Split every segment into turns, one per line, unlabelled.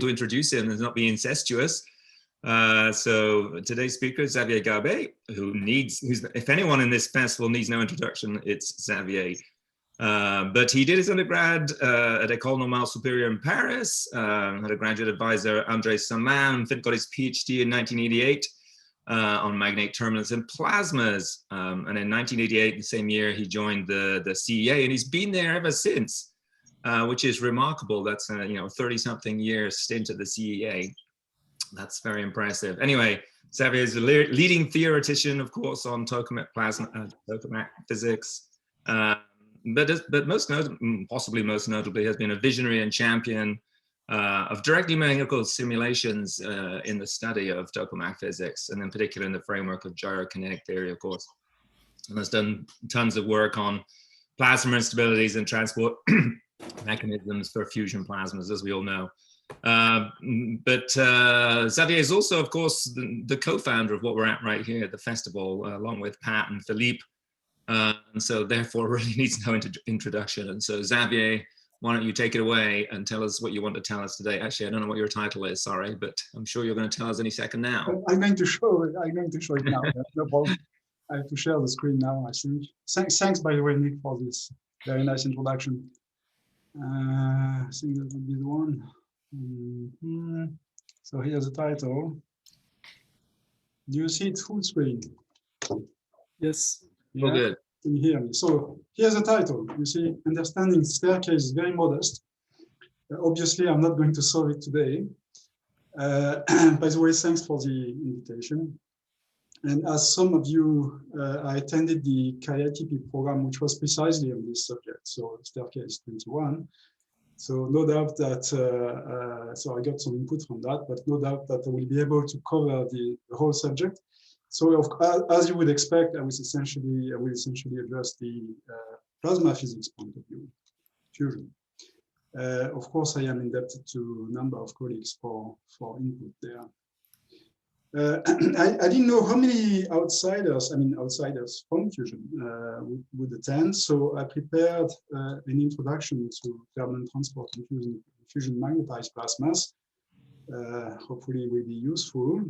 to introduce him and not be incestuous. So today's speaker is Xavier Garbet, if anyone in this festival needs no introduction, it's Xavier. But he did his undergrad at École Normale Supérieure in Paris, had a graduate advisor, André Saman, got his PhD in 1988 on magnetic turbulence and plasmas. And in 1988, the same year, he joined the CEA, and he's been there ever since, which is remarkable. That's a 30-something year stint at the CEA. That's very impressive. Anyway, Xavier is a leading theoretician, of course, on tokamak physics. But possibly most notably, has been a visionary and champion of direct numerical simulations in the study of tokamak physics, and in particular in the framework of gyrokinetic theory, of course. And has done tons of work on plasma instabilities and transport mechanisms for fusion plasmas, as we all know. But Xavier is also, of course, the co-founder of what we're at right here at the festival, along with Pat and Philippe. And so therefore really needs no introduction. And so Xavier, why don't you take it away and tell us what you want to tell us today? Actually, I don't know what your title is, sorry, but I'm sure you're going to tell us any second now.
I'm going to show it now. No problem. I have to share the screen now, I think. Thanks, by the way, Nick, for this very nice introduction. I think that would be the one. So here's the title. Do you see it full screen?
Yes.
Yeah,
good.
Can you hear me? So here's the title. You see, understanding staircase is very modest. Obviously, I'm not going to solve it today. By the way, thanks for the invitation. And as some of you, I attended the KITP program, which was precisely on this subject. So staircase 21. So no doubt that, so I got some input from that, but no doubt that I will be able to cover the whole subject. So as you would expect, I will essentially address the plasma physics point of view, fusion. Of course, I am indebted to a number of colleagues for input there. I didn't know how many outsiders from fusion would attend, so I prepared an introduction to thermal transport and fusion magnetized plasmas. Hopefully it will be useful.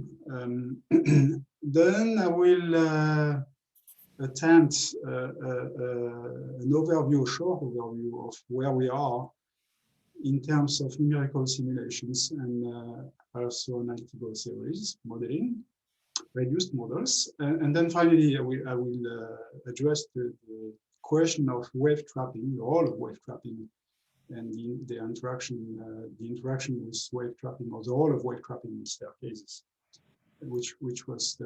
Then I will attempt an overview, a short overview of where we are in terms of numerical simulations and also analytical theories, modeling, reduced models. And then finally, I will address the question of wave trapping, the role of wave trapping, and the interaction with wave trapping, or the role of wave trapping in staircases, which was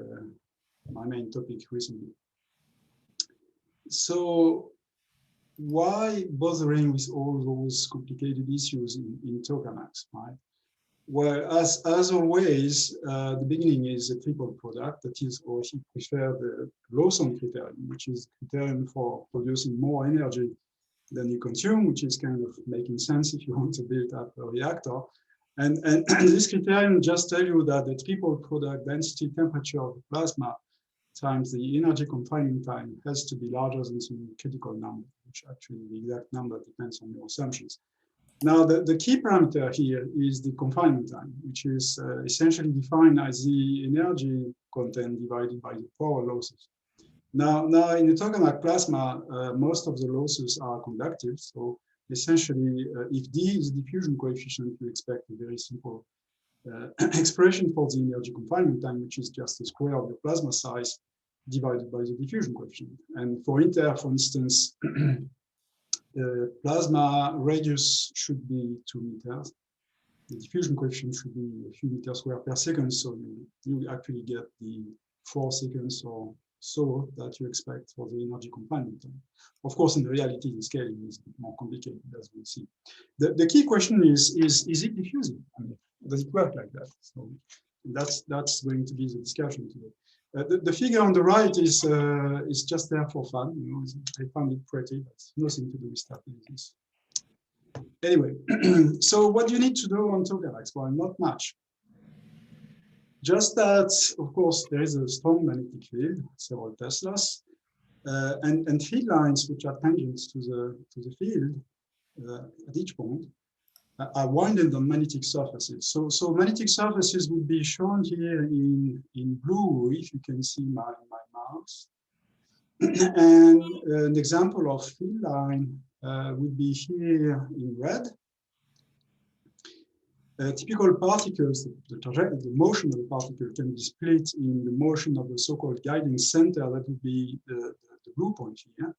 my main topic recently. So why bothering with all those complicated issues in tokamaks, right? Well, as always, the beginning is a triple product, that is, or if you prefer, the Lawson criterion, which is a criterion for producing more energy than you consume, which is kind of making sense if you want to build up a reactor. And this criterion just tell you that the triple product density temperature of the plasma times the energy confining time has to be larger than some critical number, which actually the exact number depends on your assumptions. Now, the key parameter here is the confinement time, which is essentially defined as the energy content divided by the power losses. Now in the tokamak plasma, most of the losses are conductive. So essentially, if D is the diffusion coefficient, you expect a very simple expression for the energy confinement time, which is just the square of the plasma size divided by the diffusion coefficient. And for ITER, for instance, the plasma radius should be 2 meters. The diffusion coefficient should be a few meters squared per second. So you actually get the 4 seconds or so that you expect for the energy confinement time. Of course, in reality, the scaling is more complicated, as we'll see. The key question is it diffusing? I mean, does it work like that? So that's going to be the discussion today. The figure on the right is just there for fun. You know, I found it pretty, but nothing to do with statistics. Anyway, so what do you need to do on tokamaks? Well, not much. Just that, of course, there is a strong magnetic field, several Teslas, and field lines which are tangents to the field at each point. are wounded on magnetic surfaces. So magnetic surfaces would be shown here in blue, if you can see my mouse. And an example of field line would be here in red. Typical particles, the motion of the particle can be split in the motion of the so-called guiding center, that would be the blue point here,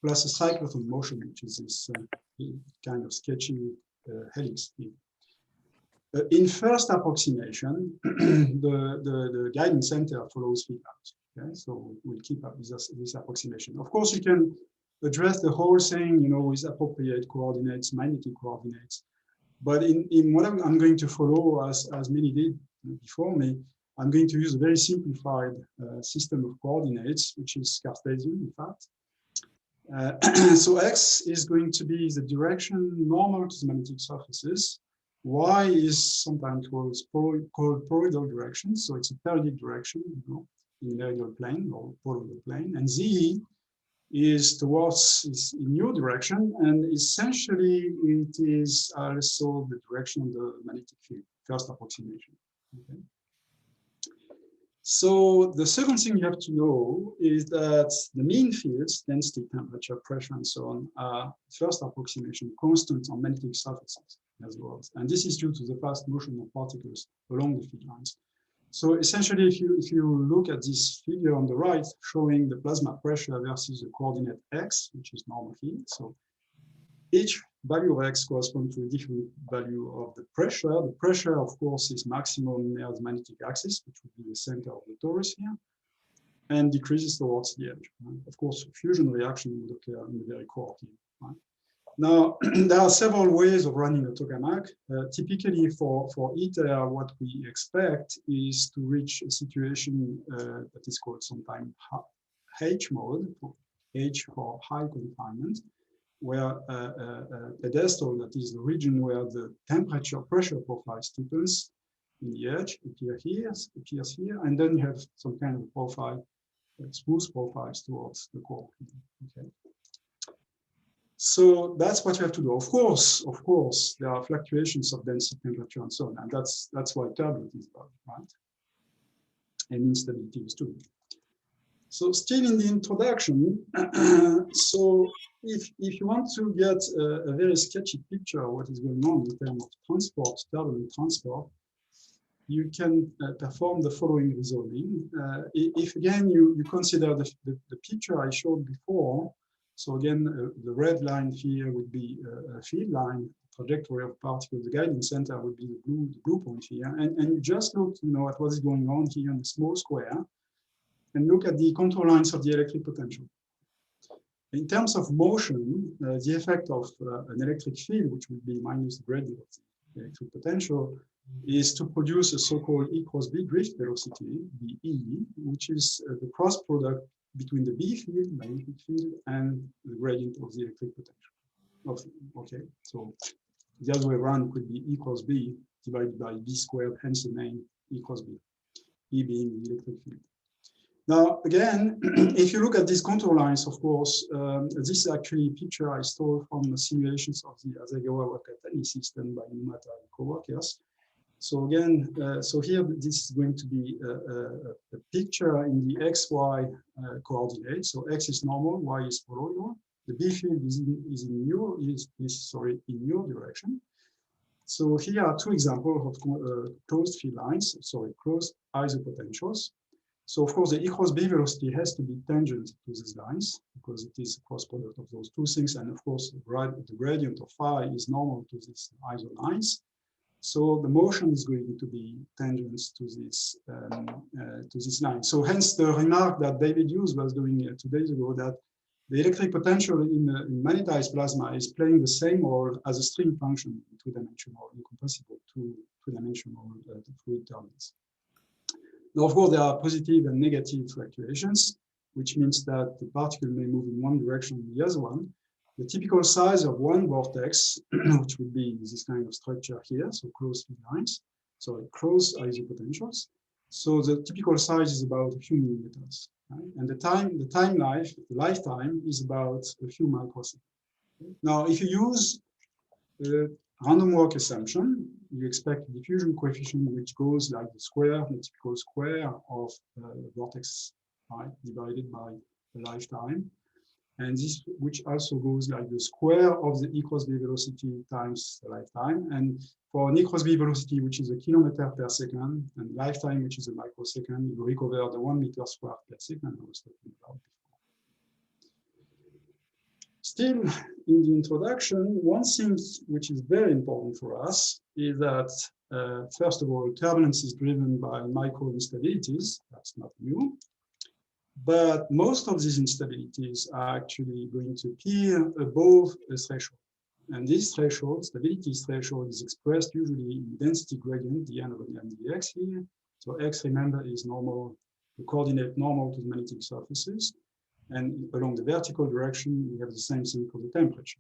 plus a cyclotron motion, which is this kind of sketchy helix here. In first approximation, the guiding center follows field lines. Okay? So we'll keep up with this approximation. Of course, you can address the whole thing, with appropriate coordinates, magnetic coordinates. But in what I'm going to follow, as many did before me, I'm going to use a very simplified system of coordinates, which is Cartesian, in fact. So X is going to be the direction normal to the magnetic surfaces. Y is sometimes called poroidal direction, so it's a periodic direction, in meridional plane or poroidal plane. And Z is towards in your direction, and essentially it is also the direction of the magnetic field, first approximation. Okay. So the second thing you have to know is that the mean fields, density, temperature, pressure, and so on, are first approximation constant on magnetic surfaces as well. And this is due to the fast motion of particles along the field lines. So essentially, if you look at this figure on the right, showing the plasma pressure versus the coordinate x, which is normal field. So each value of x corresponds to a different value of the pressure. The pressure, of course, is maximum near the magnetic axis, which would be the center of the torus here, and decreases towards the edge. Right? Of course, fusion reaction would occur in the very core here. Right? Now, there are several ways of running a tokamak. Typically, for ITER, what we expect is to reach a situation that is called sometimes H mode, H for high confinement, where a pedestal, that is the region where the temperature pressure profile steepens in the edge, appears here, and then you have some kind of profile, smooth profiles towards the core. Okay. So that's what you have to do. Of course, there are fluctuations of density, temperature, and so on, and that's what turbulence is about, right? And instability is too. So still in the introduction, so if you want to get a very sketchy picture of what is going on in terms of transport, turbulent transport, you can perform the following resolving. If again you consider the picture I showed before, so again the red line here would be a field line, trajectory of particles. The guiding center would be the blue point here, and you just look, at what is going on here in the small square, and look at the contour lines of the electric potential. In terms of motion, the effect of an electric field, which would be minus the gradient of the electric potential, is to produce a so-called E cross B drift velocity, BE, which is the cross product between the B field, magnetic field, and the gradient of the electric potential. Okay, so the other way around could be E cross B divided by B squared, hence the name E cross B, E being the electric field. Now, again, if you look at these contour lines, of course, this is actually a picture I stole from the simulations of the Asagawa Wakatani system by Numata and co-workers. So again, so here, this is going to be a picture in the XY coordinate. So X is normal, Y is poroidal. The B field is in your direction. So here are two examples of closed field lines, closed isopotentials. So of course, the E cross B velocity has to be tangent to these lines because it is a cross product of those two things. And of course, the gradient of phi is normal to these iso lines. So the motion is going to be tangent to this line. So hence the remark that David Hughes was doing 2 days ago, that the electric potential in magnetized plasma is playing the same role as a string function, two-dimensional, incompressible, two-dimensional fluid turbulence. Now, of course, there are positive and negative fluctuations, which means that the particle may move in one direction or the other one. The typical size of one vortex, which would be this kind of structure here, so closed field lines, so closed isopotentials. So the typical size is about a few millimeters, right? And the lifetime is about a few microseconds. Now, if you use random walk assumption, you expect a diffusion coefficient which goes like the square, the typical square of vortex height divided by the lifetime. And this, which also goes like the square of the E cross B velocity times the lifetime. And for an E cross B velocity, which is a kilometer per second, and lifetime, which is a microsecond, you recover the 1 meter squared per second I was talking about before. Still, in the introduction, one thing which is very important for us is that, first of all, turbulence is driven by micro instabilities. That's not new. But most of these instabilities are actually going to appear above a threshold. And this threshold, stability threshold, is expressed usually in density gradient, dn over dx here. So x, remember, is normal, the coordinate normal to the magnetic surfaces. And along the vertical direction, we have the same thing for the temperature.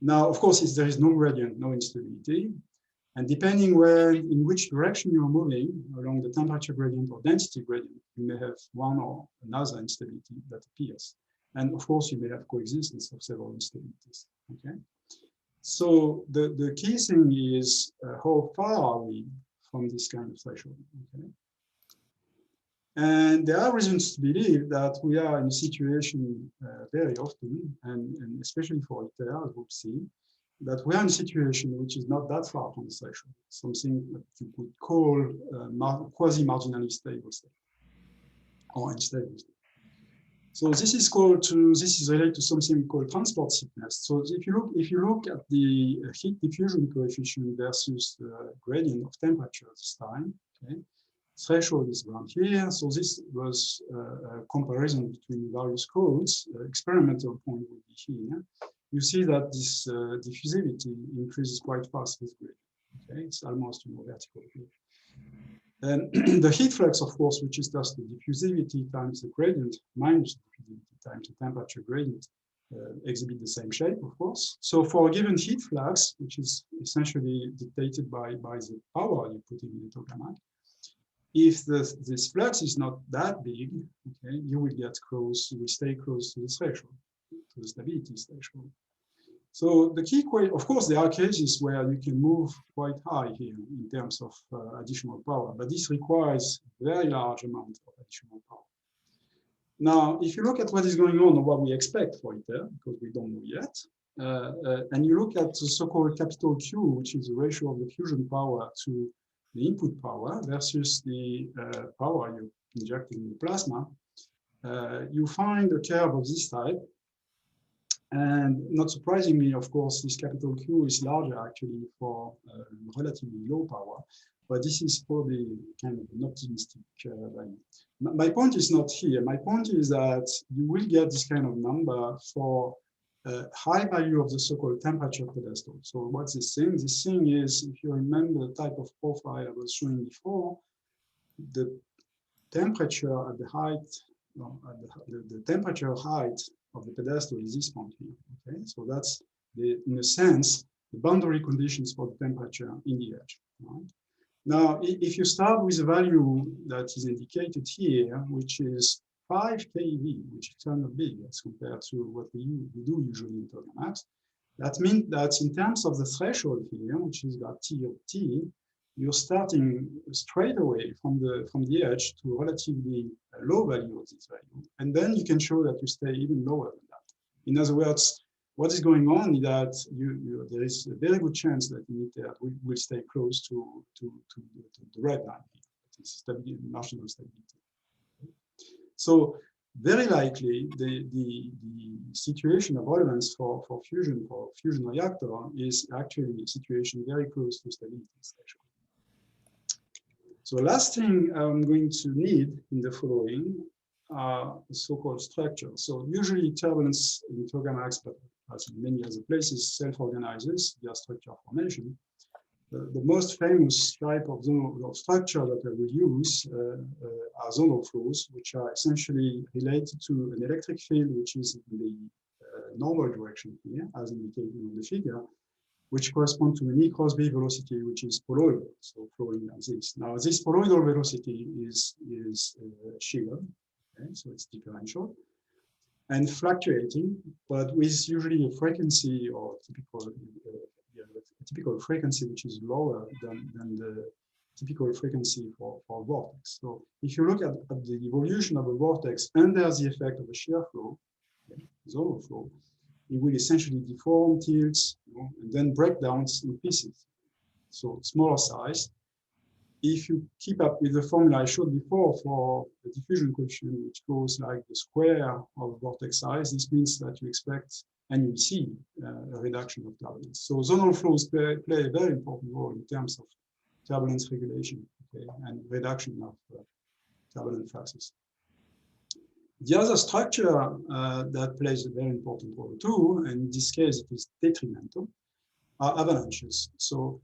Now, of course, if there is no gradient, no instability. And depending where, in which direction you're moving along the temperature gradient or density gradient, you may have one or another instability that appears. And of course, you may have coexistence of several instabilities. Okay. So the key thing is how far are we from this kind of threshold? Okay. And there are reasons to believe that we are in a situation very often, and especially for ITER, as we'll see, that we are in a situation which is not that far from the threshold, something that you could call quasi-marginally stable state or unstable state. So this is related to something called transport thickness. So if you look at the heat diffusion coefficient versus the gradient of temperature this time, okay, threshold is around here. So this was a comparison between various codes. Experimental point would be here. You see that this diffusivity increases quite fast with gradient. Okay, it's almost vertical here. And the heat flux, of course, which is just the diffusivity times the gradient minus the diffusivity times the temperature gradient, exhibit the same shape, of course. So for a given heat flux, which is essentially dictated by the power you put in the tokamak, if this flux is not that big, okay, you will get close, you will stay close to the threshold, to the stability threshold. So the key, of course, there are cases where you can move quite high here in terms of additional power, but this requires very large amount of additional power. Now, if you look at what is going on or what we expect for ITER, because we don't know yet, and you look at the so-called capital Q, which is the ratio of the fusion power to the input power versus the power you inject in the plasma, you find a curve of this type. And not surprisingly, of course, this capital Q is larger actually for relatively low power, but this is probably kind of an optimistic value. My point is not here. My point is that you will get this kind of number for high value of the so-called temperature pedestal. So what's this thing? This thing is, if you remember the type of profile I was showing before, the temperature at the height, the temperature height of the pedestal is this point here. Okay, so that's in a sense the boundary conditions for the temperature in the edge. Right? Now, if you start with a value that is indicated here, which is 5 keV, which is kind of big as compared to what we do usually in tokamaks, that means that in terms of the threshold here, which is that T of T, you're starting straight away from the edge to a relatively low value of this value. And then you can show that you stay even lower than that. In other words, what is going on is that there is a very good chance that we will stay close to the red line here. It's stability, marginal stability. So very likely the situation of relevance for fusion reactor is actually a situation very close to stability threshold. So the last thing I'm going to need in the following are the so-called structures. So usually turbulence in tokamaks, but as in many other places, self-organizes via structure formation. The most famous type of zonal structure that I will use are zonal flows, which are essentially related to an electric field which is in the normal direction here, as indicated on the figure, which correspond to an E cross B velocity, which is poloidal, so flowing like this. Now, this poloidal velocity is shear, okay, so it's differential, and fluctuating, but with usually a frequency or typical a typical frequency which is lower than the typical frequency for a vortex. So if you look at the evolution of a vortex under the effect of a shear flow, zonal flow, it will essentially deform, tilts, and then break down in pieces. So smaller size. If you keep up with the formula I showed before for the diffusion coefficient, which goes like the square of vortex size, this means that you expect and you see a reduction of turbulence. So zonal flows play a very important role in terms of turbulence regulation, okay, and reduction of turbulent fluxes. The other structure that plays a very important role too, and in this case it is detrimental, are avalanches. So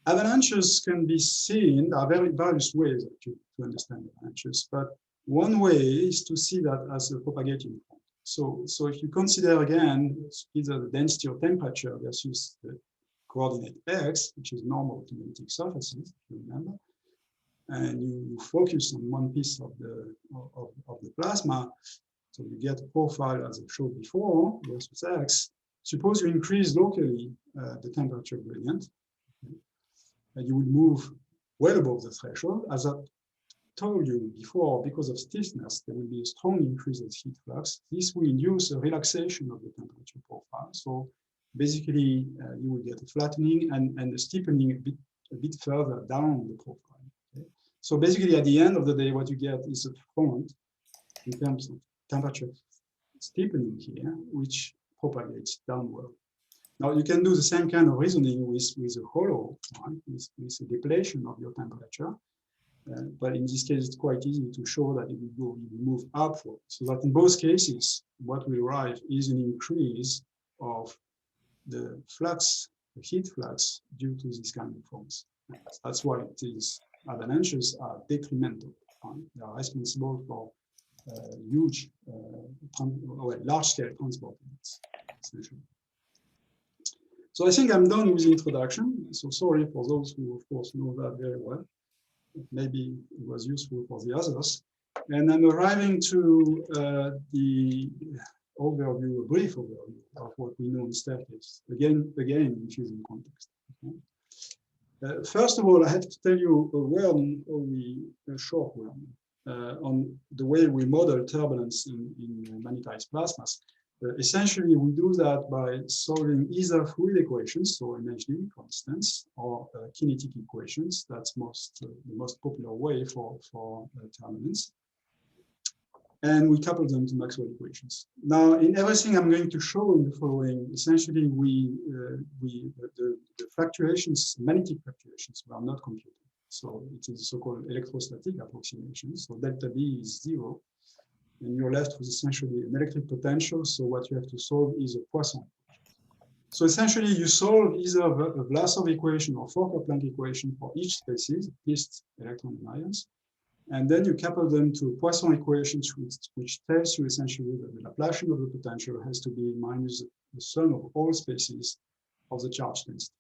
avalanches can be seen, there are various ways actually to understand avalanches, but one way is to see that as a propagating front. So if you consider again either the density or temperature versus the coordinate x, which is normal to magnetic surfaces, if you remember, and you focus on one piece of the plasma, so you get a profile as I showed before versus x. Suppose you increase locally the temperature gradient, and you will move well above the threshold. As I told you before, because of stiffness, there will be a strong increase of heat flux. This will induce a relaxation of the temperature profile. So basically, you will get a flattening and a steepening a bit further down the profile. Okay? So basically, at the end of the day, what you get is a front in terms of temperature steepening here, which propagates downward. Now, you can do the same kind of reasoning with a hollow, right? with a depletion of your temperature. But in this case, it's quite easy to show that it will move upward. So that in both cases, what will arrive is an increase of the flux, the heat flux, due to this kind of forms. That's why these avalanches are detrimental. Right? They are responsible for huge, large-scale transport events, essentially. So I think I'm done with the introduction. So sorry for those who, of course, know that very well. Maybe it was useful for the others. And I'm arriving to the overview, a brief overview of what we know in staircase. Again, infusing context. Okay? First of all, I have to tell you a word, a short word, on the way we model turbulence in magnetized plasmas. Essentially, we do that by solving either fluid equations, so MHD, for instance, or kinetic equations. That's the most popular way for turbulence. And we couple them to Maxwell equations. Now, in everything I'm going to show in the following, essentially, the fluctuations, magnetic fluctuations, were not computed. So it is so-called electrostatic approximation. So delta B is 0. And you're left with essentially an electric potential. So what you have to solve is a Poisson. So essentially, you solve either a Vlasov equation or Fokker-Planck equation for each species, at least electron and ions. And then you couple them to Poisson equations, which tells you essentially that the Laplacian of the potential has to be minus the sum of all species of the charge density.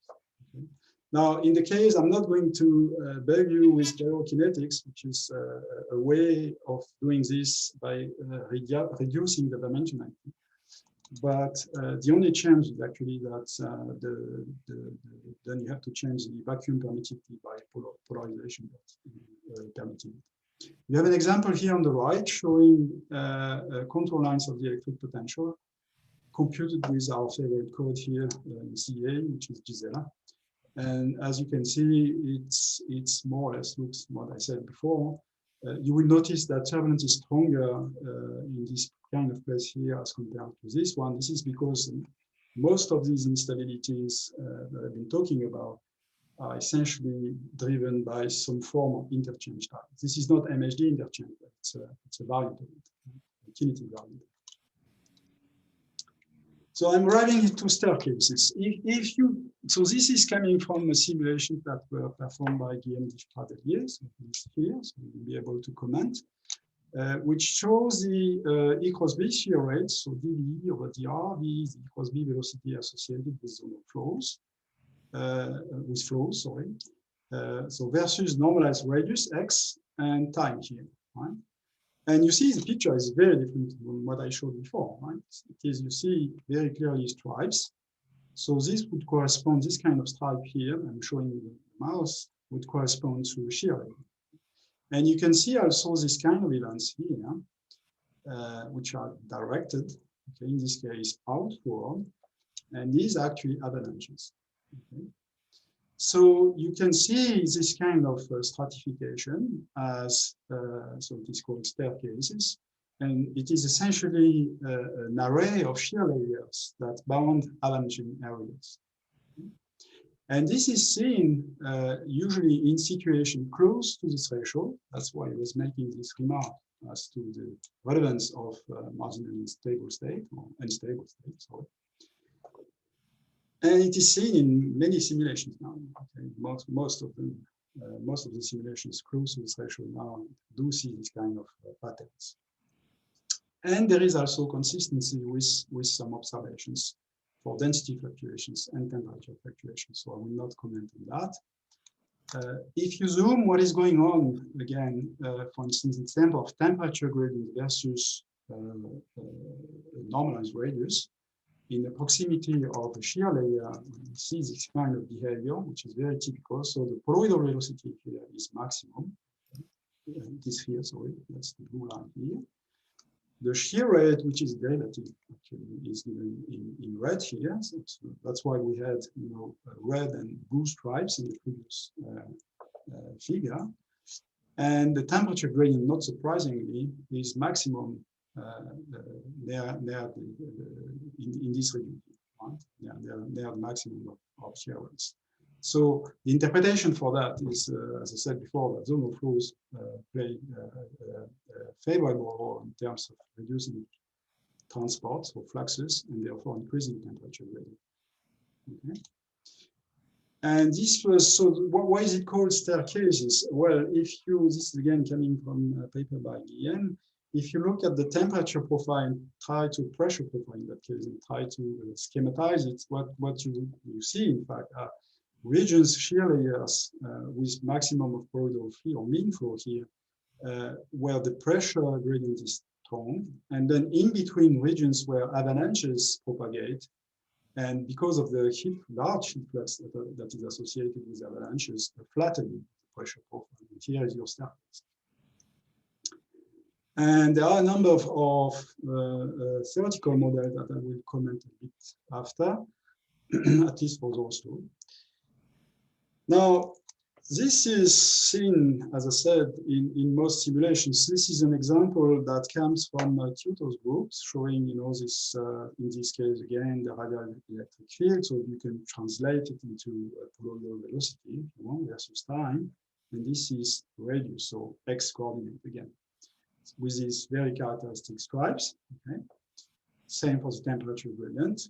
Okay? Now, in the case, I'm not going to bug you with gyrokinetics, which is a way of doing this by reducing the dimensionality. But the only change is actually that then you have to change the vacuum permittivity by polarization permittivity. You have an example here on the right showing contour lines of the electric potential computed with our favorite code here in CA, which is Gisela. And as you can see, it's more or less looks what I said before. You will notice that turbulence is stronger in this kind of place here as compared to this one. This is because most of these instabilities that I've been talking about are essentially driven by some form of interchange type. This is not MHD interchange, but it's a variant of it, a kinetic variant. So I'm arriving at two staircases. So this is coming from a simulation that were performed by Guillaume Distratelier, so he's here, so you'll be able to comment, which shows the E cross B shear rate, so dV over dr, V is the E cross B velocity associated with zonal flows, so versus normalized radius x and time here, right? And you see the picture is very different from what I showed before, right? It is, you see very clearly stripes, So this would correspond, this kind of stripe here, I'm showing the mouse, would correspond to shear layer. And you can see also this kind of events here, which are directed, okay, in this case, outward, and these are actually avalanches. Okay. So you can see this kind of stratification as, so it is called staircases, and it is essentially an array of shear layers that bound avalanching areas. And this is seen usually in situation close to the threshold. That's why I was making this remark as to the relevance of marginally stable state or unstable state. Sorry. And it is seen in many simulations now. Okay. Most of the simulations close to the threshold now do see this kind of patterns. And there is also consistency with some observations for density fluctuations and temperature fluctuations. So I will not comment on that. If you zoom, what is going on again, for instance, in terms of temperature gradient versus normalized radius, in the proximity of the shear layer, you see this kind of behavior, which is very typical. So the poloidal velocity here is maximum. It is here, sorry, that's the blue line here. The shear rate, which is derivative, actually, is given in red here. So that's why we had, red and blue stripes in the previous figure. And the temperature gradient, not surprisingly, is maximum in this region, right? Near the maximum of shear rates. So the interpretation for that is, as I said before, that zonal flows play a favorable role in terms of reducing transport or fluxes and therefore increasing temperature gradient. Okay. And this was, so why is it called staircases? Well, this is again coming from a paper by Guillen. If you look at the temperature profile and try to pressure profile in that case and try to schematize it, what you see, in fact, are regions, shear layers with maximum of poloidal flow or mean flow here, where the pressure gradient is strong, and then in between regions where avalanches propagate, and because of the large heat flux that is associated with avalanches, flattening the pressure profile. And here is your staircase. And there are a number of theoretical models that I will comment a bit after, at least for those two. Now, this is seen, as I said, in most simulations. This is an example that comes from Tutor's groups, showing, this, in this case, again, the radial electric field. So you can translate it into poloidal velocity, if you want, versus time. And this is radius, so x coordinate again, with these very characteristic stripes. Okay. Same for the temperature gradient.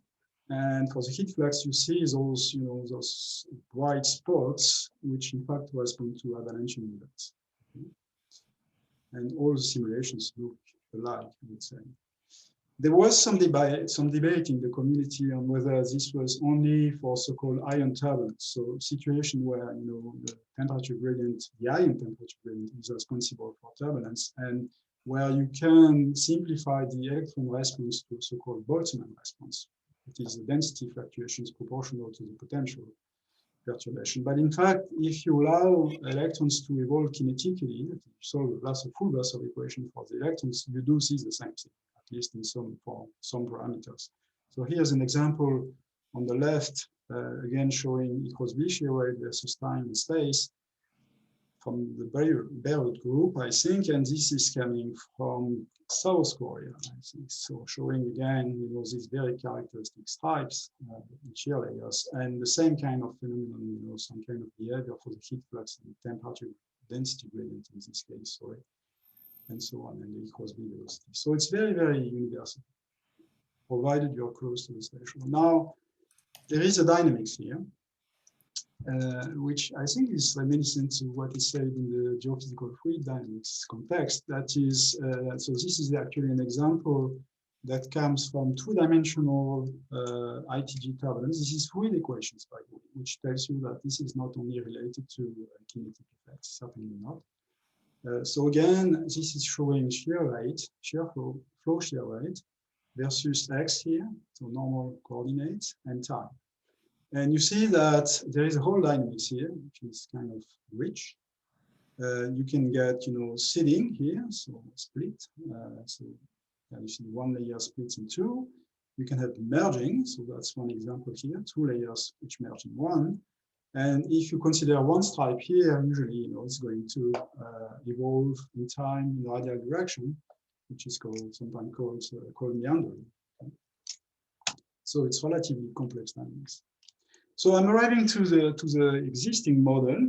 And for the heat flux, you see those, those bright spots, which in fact correspond to avalanching events. Okay. And all the simulations look alike, I would say. There was some debate in the community on whether this was only for so-called ion turbulence, so situation where the temperature gradient, the ion temperature gradient, is responsible for turbulence, and where you can simplify the electron response to so-called Boltzmann response. It is the density fluctuations proportional to the potential perturbation. But in fact, if you allow electrons to evolve kinetically, if you solve a full Versor equation for the electrons, you do see the same thing, at least in some parameters. So here's an example on the left, again showing equals V shear rate versus time and space from the Beirut group, I think, and this is coming from South Korea, I think. So showing again, these very characteristic stripes in shear layers, and the same kind of phenomenon, some kind of behavior for the heat flux and temperature density gradient in this case, sorry, and so on, and the equals V velocity. So it's very, very universal, provided you're close to the threshold. Now, there is a dynamics here, which I think is reminiscent to what is said in the geophysical fluid dynamics context. That is, so this is actually an example that comes from two-dimensional ITG turbulence. This is fluid equations, by the way, which tells you that this is not only related to kinetic effects, certainly not. So again, this is showing shear rate, flow shear rate versus x here, so normal coordinates, and time. And you see that there is a whole dynamics here, which is kind of rich. You can get, seeding here, so split. So you see one layer splits in two. You can have merging, so that's one example here, two layers which merge in one. And if you consider one stripe here, usually it's going to evolve in time in the radial direction, which is sometimes called meandering. Okay. So it's relatively complex dynamics. So I'm arriving to the existing model.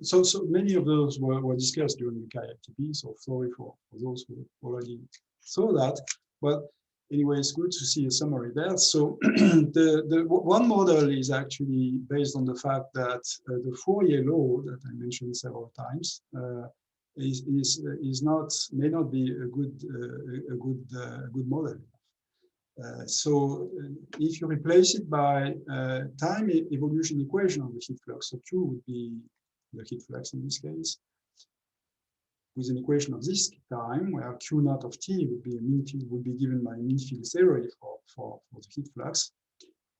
So many of those were discussed during the KITP, so sorry for those who already saw that. But anyway, it's good to see a summary there. So the one model is actually based on the fact that the Fourier law that I mentioned several times may not be a good model. If you replace it by time evolution equation of the heat flux, so Q would be the heat flux in this case, with an equation of this time, where Q naught of T would be given by mean field theory for the heat flux,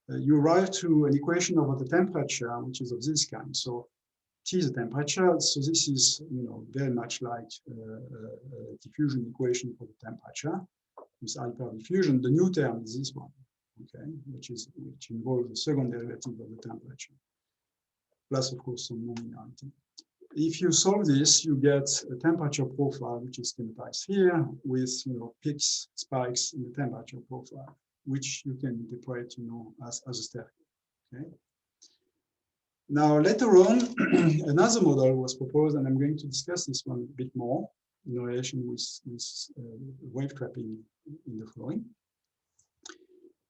you arrive to an equation over the temperature, which is of this kind. So T is the temperature, so this is very much like a diffusion equation for the temperature. With hyperdiffusion, the new term is this one, okay, which involves the second derivative of the temperature, plus of course some nonlinearity. If you solve this, you get a temperature profile which is schematized here with peaks, spikes in the temperature profile, which you can interpret as a staircase. Okay. Now later on, another model was proposed, and I'm going to discuss this one a bit more in relation with wave trapping in the flowing,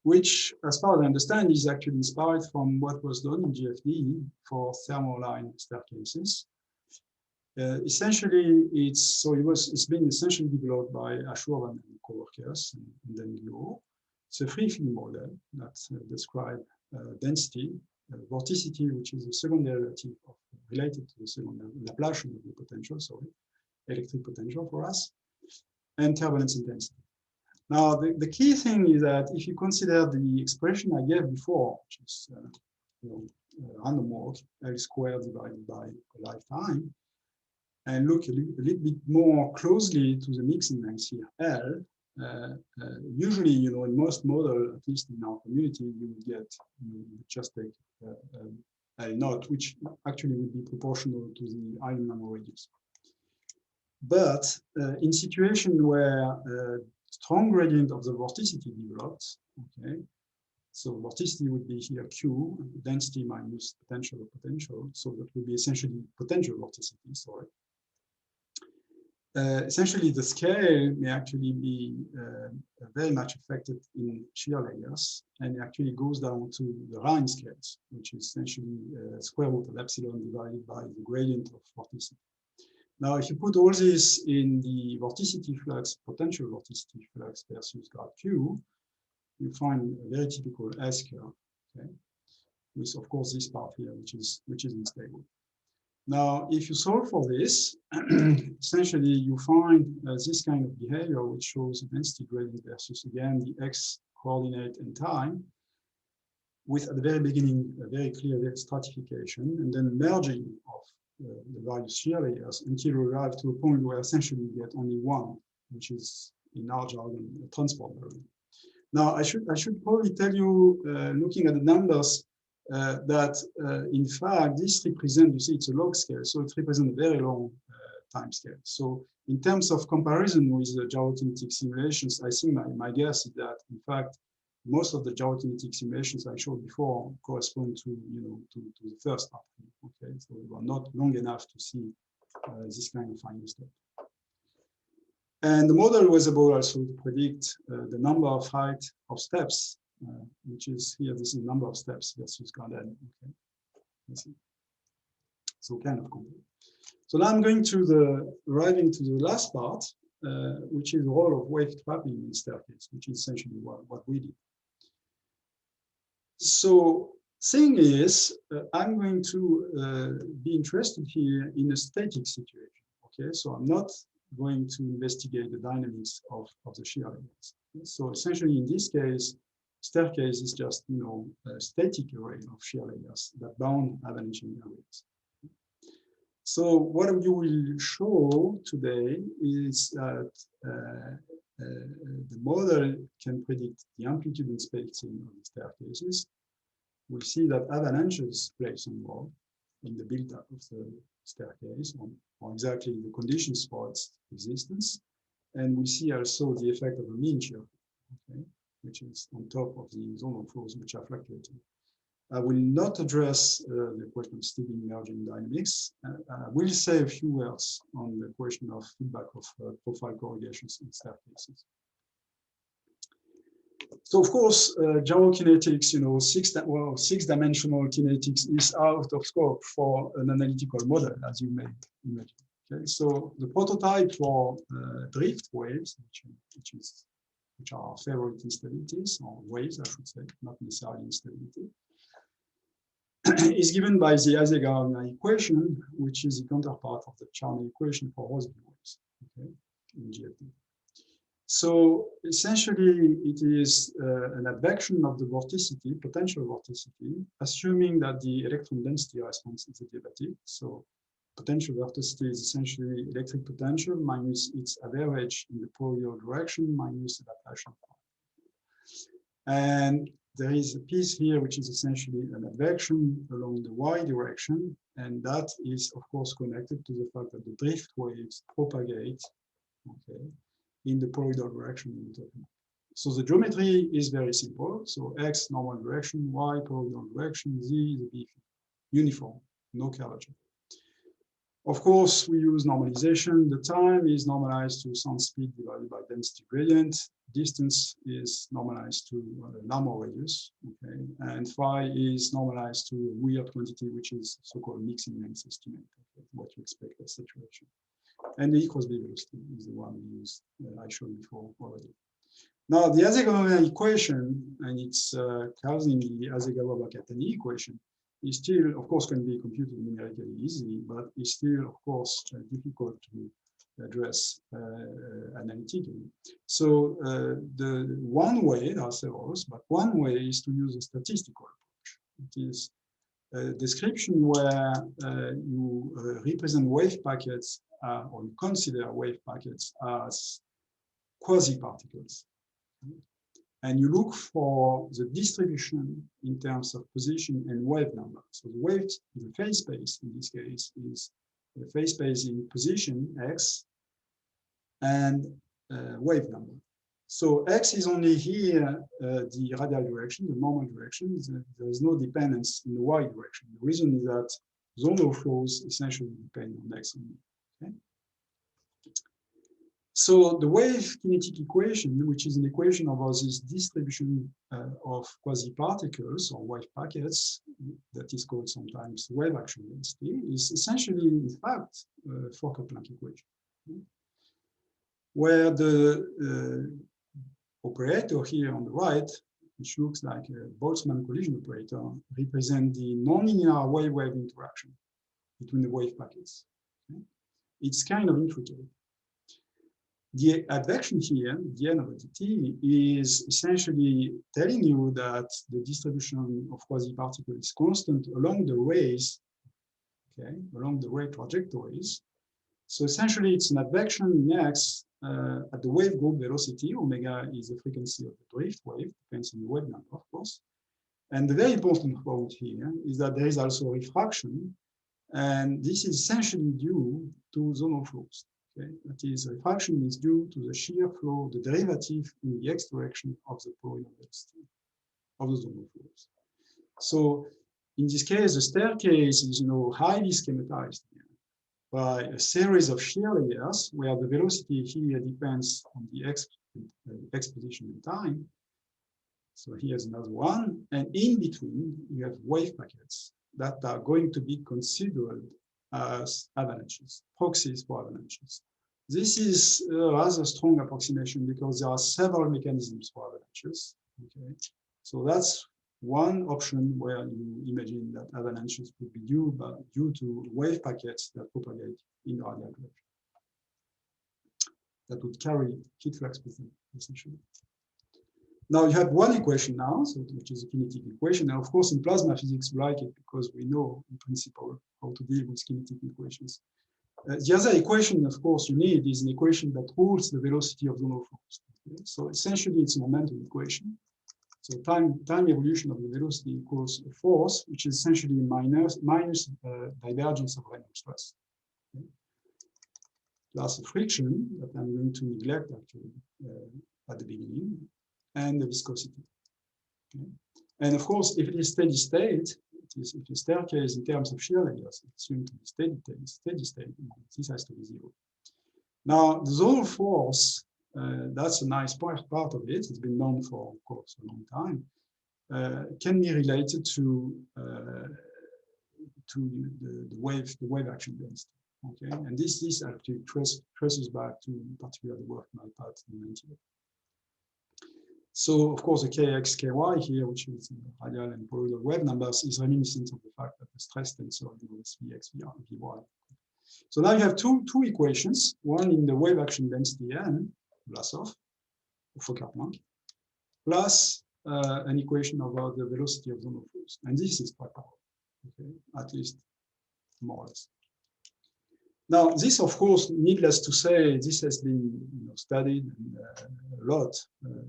which, as far as I understand, is actually inspired from what was done in GFD for thermoline staircases. Essentially, it's been essentially developed by Ashworth and co-workers, and then Guo. It's a free-field model that describes density, vorticity, which is the second derivative related to the second Laplacian of the potential, electric potential for us, and turbulence intensity. Now, the key thing is that if you consider the expression I gave before, which is random walk, L squared divided by a lifetime, and look a little bit more closely to the mixing length here, L, usually, in most models, at least in our community, you would get, just take L naught, which actually would be proportional to the island number radius. But in situation where strong gradient of the vorticity develops, okay, so vorticity would be here Q, density minus potential of potential, so that would be essentially potential vorticity, sorry. Essentially, the scale may actually be very much affected in shear layers, and it actually goes down to the Rhine scales, which is essentially square root of epsilon divided by the gradient of vorticity. Now, if you put all this in the vorticity flux, potential vorticity flux versus grad Q, you find a very typical S curve, okay, with of course this part here, which is unstable. Now, if you solve for this, essentially you find this kind of behavior, which shows density gradient versus, again, the x coordinate and time, with at the very beginning a very clear stratification, and then merging of the various shear layers until you arrive to a point where essentially you get only one, which is in our jargon a transport variant. Now, I should probably tell you, looking at the numbers, that in fact this represents, you see, it's a log scale, so it represents a very long time scale. So in terms of comparison with the gyrokinetic simulations, I think my guess is that in fact most of the gyrokinetic simulations I showed before correspond to to the first part. Okay, so we were not long enough to see this kind of final step. And the model was able also to predict the number of height of steps, which is here. This is the number of steps versus Gardel. Okay, so kind of complex. So now I'm going to arriving to the last part, which is the role of wave trapping in staircase, which is essentially what we did. So thing is, I'm going to be interested here in a static situation. Okay, so I'm not going to investigate the dynamics of the shear layers. So essentially, in this case, staircase is just, a static array of shear layers that bound avalanching areas. So what you will show today is that the model can predict the amplitude and spacing of the staircases. We see that avalanches play some role in the build-up of the staircase, or exactly the conditions for its existence. And we see also the effect of a mean shear, okay, which is on top of the zonal flows which are fluctuating. I will not address the question of steady emerging dynamics. I will say a few words on the question of feedback of profile corrugations in staircases. So of course, gyrokinetics, six-dimensional kinetics is out of scope for an analytical model, as you may imagine. Okay, so the prototype for drift waves, which are favorite instabilities, or waves, I should say, not necessarily instability, is given by the Xavier equation, which is the counterpart of the Charney equation for Rossby waves, okay, in GFD. So essentially, it is an advection of the vorticity, potential vorticity, assuming that the electron density response is adiabatic. So potential vorticity is essentially electric potential minus its average in the polar direction minus adaptation. And there is a piece here which is essentially an advection along the y direction, and that is of course connected to the fact that the drift waves propagate, okay, in the polar direction. So the geometry is very simple. So x normal direction, y polar direction, z is a uniform, no curvature. Of course, we use normalization. The time is normalized to sound speed divided by density gradient. Distance is normalized to normal radius, okay, and phi is normalized to a weird quantity, which is so-called mixing length estimate, okay, what you expect at saturation. And the E cross B velocity is the one we use, I showed before already. Now, the Xavier equation, and it's causing the Xavier-Garbet equation, is still, of course, can be computed numerically easily, but is still, of course, difficult to address analytically. So the one way, there are several, but one way is to use a statistical approach. It is a description where you represent wave packets, or you consider wave packets as quasi-particles. And you look for the distribution in terms of position and wave number. So the wave, the phase space in this case is the phase space in position x and wave number. So x is only here the radial direction, the normal direction. There is no dependence in the y direction. The reason is that zonal flows essentially depend on x only. Okay? So the wave kinetic equation, which is an equation of this distribution of quasi-particles or wave packets, that is called sometimes wave action density, is essentially, in fact, Fokker-Planck equation, where the operator here on the right, which looks like a Boltzmann collision operator, represents the nonlinear wave-wave interaction between the wave packets. Okay? It's kind of intricate. The advection here, the n over dt, is essentially telling you that the distribution of quasi-particles is constant along the rays, okay, along the ray trajectories. So essentially, it's an advection in x at the wave group velocity. Omega is the frequency of the drift wave, depends on the wave number, of course. And the very important point here is that there is also refraction, and this is essentially due to zonal flows. Okay, that is, refraction is due to the shear flow, the derivative in the x direction of the polar velocity of the zonal flows. So in this case, the staircase is, highly schematized here by a series of shear layers where the velocity here depends on the x position in time. So here's another one, and in between you have wave packets that are going to be considered as avalanches, proxies for avalanches. This is a rather strong approximation because there are several mechanisms for avalanches. Okay, so that's one option where you imagine that avalanches could be due to wave packets that propagate in the radial direction. That would carry heat flux with them, essentially. Now you have one equation now, so, which is a kinetic equation. And of course, in plasma physics, we like it because we know in principle how to deal with kinetic equations. The other equation, of course, you need is an equation that rules the velocity of zonal flows. Okay? So essentially, it's a momentum equation. So time evolution of the velocity equals a force, which is essentially minus divergence of random stress. Okay? Plus a friction that I'm going to neglect actually at the beginning, and the viscosity. Okay? And of course, if it is steady state, if the staircase in terms of shear layers, it's assumed to be steady state, this has to be 0. Now, the zonal force, that's a nice part of it. It's been known for, of course, a long time. Can be related to the wave action density. Okay, and this actually traces back to particularly the work by Pat in 1998. So, of course, the kx, ky here, which is radial and poloidal wave numbers, is reminiscent of the fact that the stress tensor is Vx, Vy. So now you have two equations, one in the wave action density n, Vlasov, Fokker-Planck, plus an equation about the velocity of zonal flows. And this is quite powerful, okay, at least more or less. Now, this, of course, needless to say, this has been studied a lot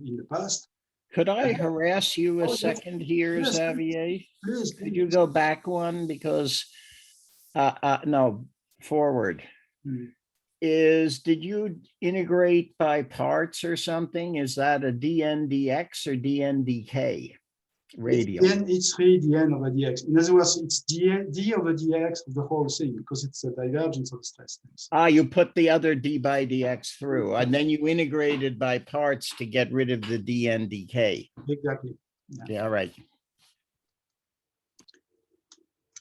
in the past.
Could I harass you a second here,
yes,
Xavier?
Please.
Could you go back one? Because, no, forward. Did you integrate by parts or something? Is that a dn dx or dn dk? Radial.
It's really dn over dx. In other words, it's d over dx of the whole thing because it's a divergence of the stress tensor.
You put the other d by dx through, and then you integrated by parts to get rid of the dn dk.
Exactly.
Yeah, all right.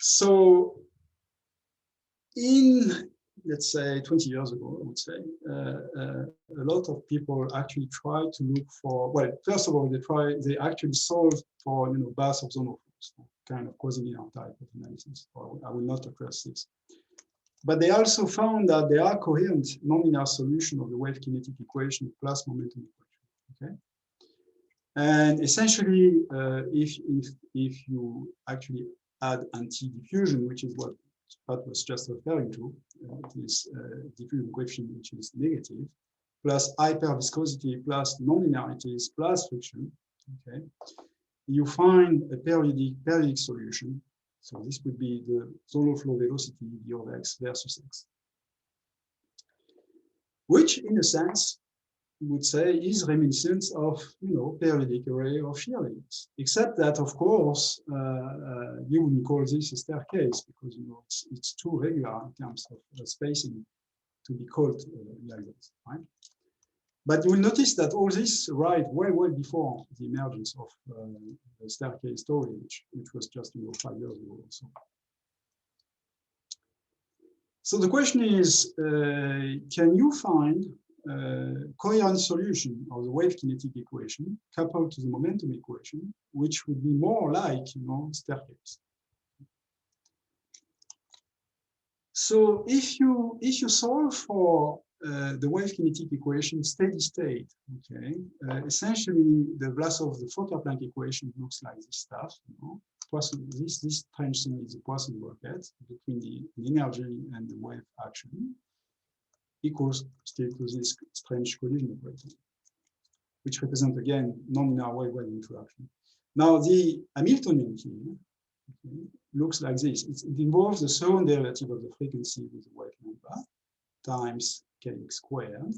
So, in let's say 20 years ago, I would say, a lot of people actually try to look for, well, first of all, they actually solve for, baths of zonal flows, kind of quasi-linear type of analysis. I will not address this. But they also found that there are coherent nonlinear solution of the wave kinetic equation plus momentum equation, okay? And essentially, if you actually add anti-diffusion, which is what Pat was just referring to, this diffusion coefficient, which is negative, plus hyperviscosity, plus nonlinearities, plus friction, okay, you find a periodic solution. So this would be the zonal flow velocity v of x versus x, which, in a sense, would say is reminiscent of periodic array of shear layers, except that of course you wouldn't call this a staircase because it's too regular in terms of spacing to be called like this, right? But you will notice that all this right well before the emergence of the staircase theory, which was just 5 years ago or so. So the question is, can you find coherent solution of the wave kinetic equation coupled to the momentum equation, which would be more like staircase? So if you solve for the wave kinetic equation steady state, okay, essentially the Vlasov, the Fokker-Planck equation looks like this stuff. This strange thing is a Poisson bracket between the energy and the wave action, equals still to this strange collision equation, which represent again nonlinear wave-wave interaction. Now the Hamiltonian here, okay, looks like this. It involves the second derivative of the frequency with the wave number times kx squared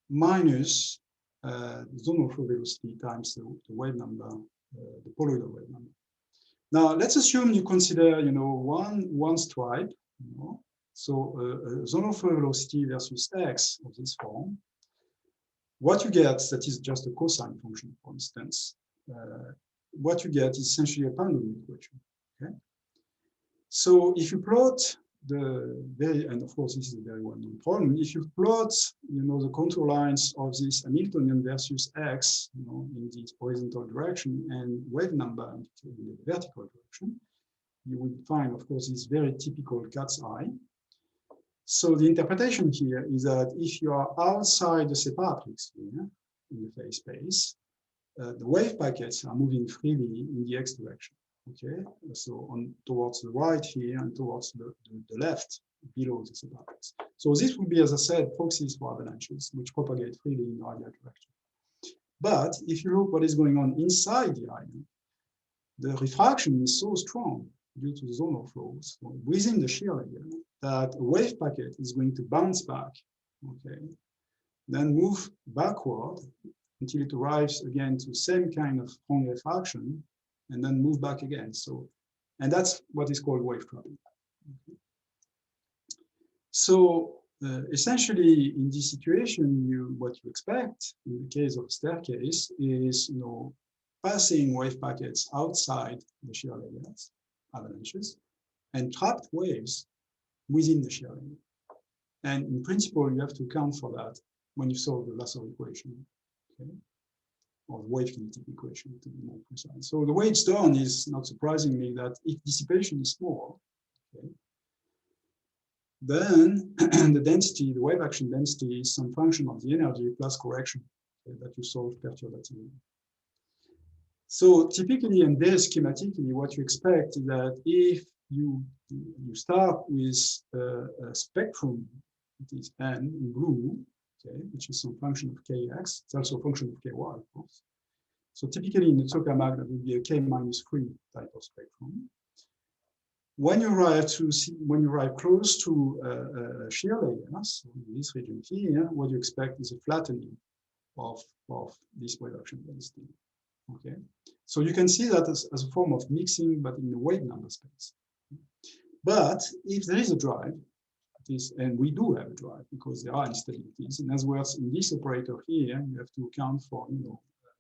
minus zonal flow velocity times the wave number, the poloidal wave number. Now let's assume you consider one stripe, so zonal flow velocity versus x of this form. What you get, that is just a cosine function, for instance, what you get is essentially a pendulum equation. Okay. So if you plot and of course this is a very well-known problem, if you plot the contour lines of this Hamiltonian versus x in this horizontal direction and wave number in the vertical direction, you will find, of course, this very typical cat's eye. So the interpretation here is that if you are outside the separatrix here in the phase space, the wave packets are moving freely in the x direction. Okay, so towards the right here and towards the left below the superpackets. So this will be, as I said, proxies for avalanches, which propagate freely in the radial direction. But if you look what is going on inside the island, the refraction is so strong due to the zonal flows within the shear layer that a wave packet is going to bounce back, okay, then move backward until it arrives again to the same kind of strong refraction, and then move back again. So, and that's what is called wave trapping. Okay. So essentially, in this situation, what you expect in the case of a staircase is, passing wave packets outside the shear layers, avalanches, and trapped waves within the shear layer. And in principle, you have to account for that when you solve the Lassor equation, okay? Or the wave kinetic equation, to be more precise. So the way it's done is, not surprisingly, that if dissipation is small, okay, then the density, the wave action density, is some function of the energy plus correction, okay, that you solve perturbatively. So typically, and very schematically, what you expect is that if you start with a spectrum, it is n in blue, okay, which is some function of kx. It's also a function of ky, of course. So typically in the tokamak, that would be a k-3 type of spectrum. When you arrive close to shear layers, in this region here, what you expect is a flattening of this wave action density. Okay, so you can see that as a form of mixing, but in the wave number space. But if there is a drive, and we do have a drive because there are instabilities, in other words, in this operator here, you have to account for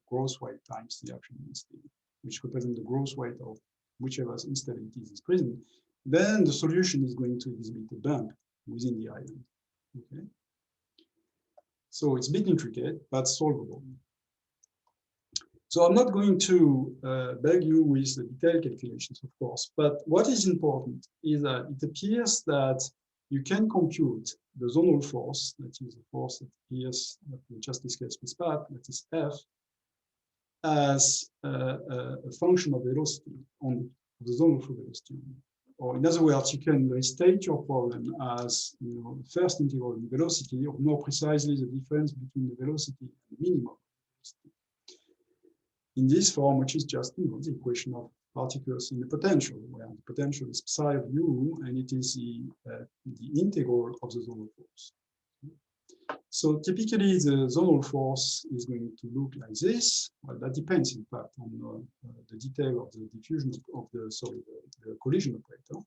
gross weight times the action density, which represents the gross weight of whichever instabilities is present. Then the solution is going to exhibit a bump within the island. Okay, so it's a bit intricate, but solvable. So I'm not going to beg you with the detailed calculations, of course, but what is important is that it appears that you can compute the zonal force, that is the force that appears, that we just discussed with Pat, that is F, as a function of velocity, on the zonal flow velocity. Or in other words, you can restate your problem as first integral in velocity, or more precisely, the difference between the velocity and the minimum velocity. In this form, which is just the equation of particles in the potential, where the potential is psi of u, and it is the integral of the zonal force. So typically, the zonal force is going to look like this. Well, that depends, in fact, on the detail of the diffusion of the collision operator.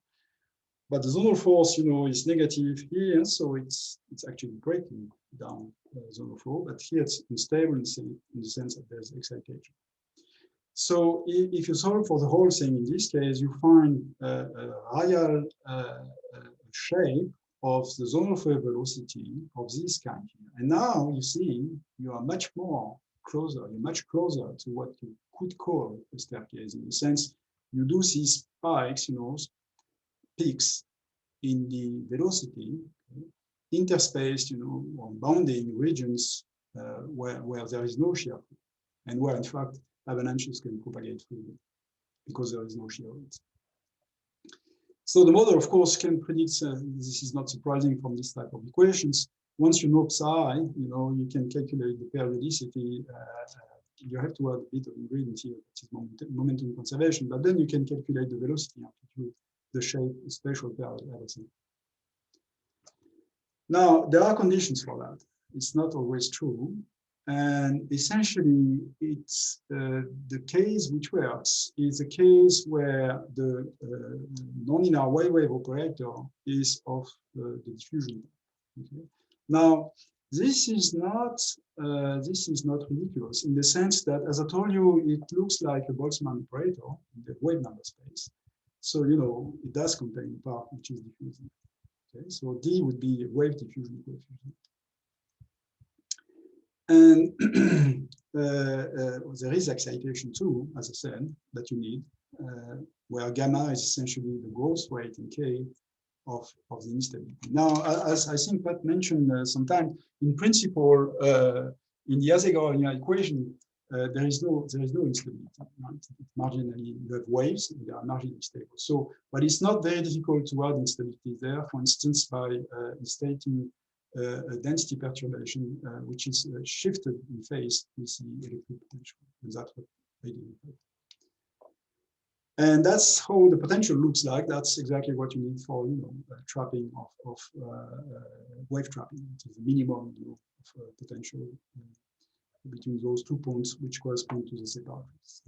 But the zonal force, is negative here, so it's actually breaking down zonal flow. But here it's unstable in the sense that there's excitation. So if you solve for the whole thing, in this case, you find a radial shape of the zonal flow velocity of this kind here. And now you see you are much closer to what you could call a staircase, in the sense you do see spikes, peaks in the velocity, okay, interspaced, or bounding regions where there is no shear, and where in fact avalanches can propagate freely because there is no shear rate. So the model, of course, can predict, this is not surprising from this type of equations. Once you know psi, you can calculate the periodicity. You have to add a bit of ingredient here, which is momentum conservation, but then you can calculate the velocity, amplitude, the shape, the spatial period, everything. Now, there are conditions for that. It's not always true. And essentially, it's the case which works is a case where the non-linear wave operator is of the diffusion. Okay. Now, this is not ridiculous in the sense that, as I told you, it looks like a Boltzmann operator in the wave number space. So it does contain a part which is diffusing. Okay, so D would be a wave diffusion coefficient. And there is excitation too, as I said, that you need, where gamma is essentially the growth rate in K of the instability. Now, as I think Pat mentioned sometime, in principle, in the Xavier equation, there is no instability. Right? Marginally, you have waves, and they are marginally stable. So, but it's not very difficult to add instability there. For instance, by stating a density perturbation which is shifted in phase with the electric potential. And that's what they do. And that's how the potential looks like. That's exactly what you need for trapping of wave trapping. It is the minimum of potential between those 2 points, which correspond to the separations.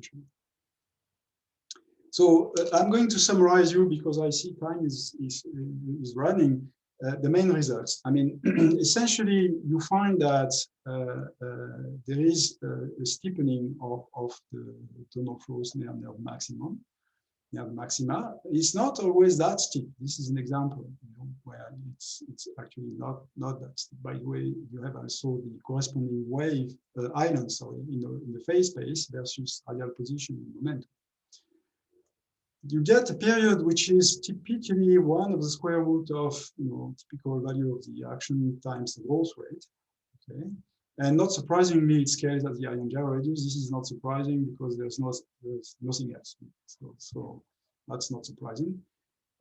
So I'm going to summarize you because I see time is running. The main results. I mean, essentially, you find that there is a steepening of the tonal flows near the maximum. Near the maxima, it's not always that steep. This is an example, where it's actually not that steep. By the way, you have also the corresponding wave island, in the phase space versus radial position and momentum. You get a period which is typically 1 of the square root of typical value of the action times the growth rate. Okay, and not surprisingly, it scales at the Iron-Jarrow radius. This is not surprising because there's nothing else. So that's not surprising.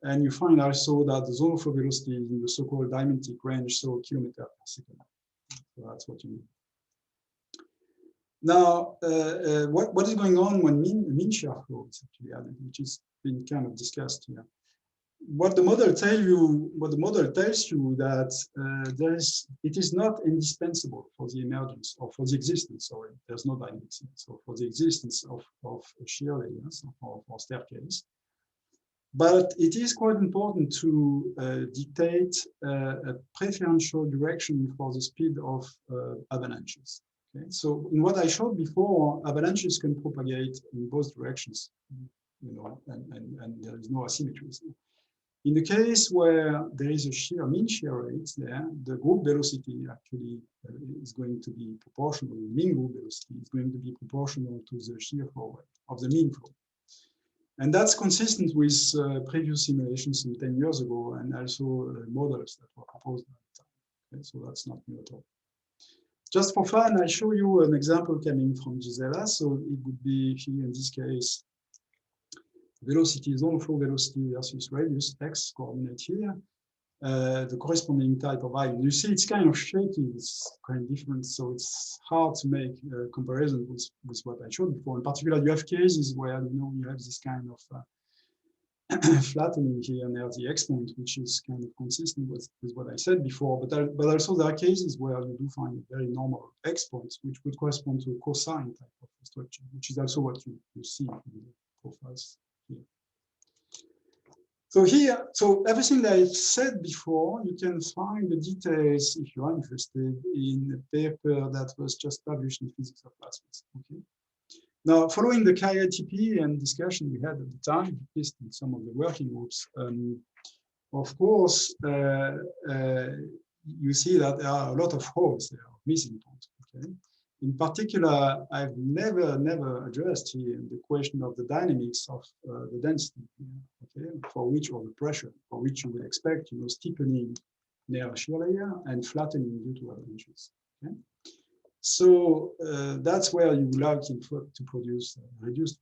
And you find also that the zonal flow velocity is in the so-called diamantic range, so kilometer per second. So that's what you need. Now, what is going on when mean shear flow is actually added, which has been kind of discussed here. What the model tells you that it is not indispensable for the emergence or for the existence. Sorry, there's no dynamics. So for the existence of shear layers or staircase, but it is quite important to dictate a preferential direction for the speed of avalanches. Okay, so in what I showed before, avalanches can propagate in both directions, and there is no asymmetry. In the case where there is a mean shear rate there, the group velocity actually is going to be proportional. The mean group velocity is going to be proportional to the shear flow rate of the mean flow. And that's consistent with previous simulations from 10 years ago and also models that were proposed at the time. Okay, so that's not new at all. Just for fun, I show you an example coming from Gisela. So it would be here in this case, velocity, zonal flow velocity versus radius, x coordinate here, the corresponding type of ion. You see it's kind of shaky, it's kind of different, so it's hard to make a comparison with what I showed before. In particular, you have cases where you have this kind of flattening here near the exponent, which is kind of consistent with what I said before, but also there are cases where you do find a very normal exponent, which would correspond to a cosine type of structure, which is also what you see in the profiles. So everything that I said before, you can find the details if you are interested in a paper that was just published in Physics of Plasmas. Okay. Now, following the KITP and discussion we had at the time, at least in some of the working groups, of course, you see that there are a lot of holes there, missing points. Okay. In particular, I've never addressed here the question of the dynamics of the density, okay, for which, or the pressure, for which you would expect, steepening near a shear layer and flattening due to avalanches. Okay? So that's where you would like to produce a reduced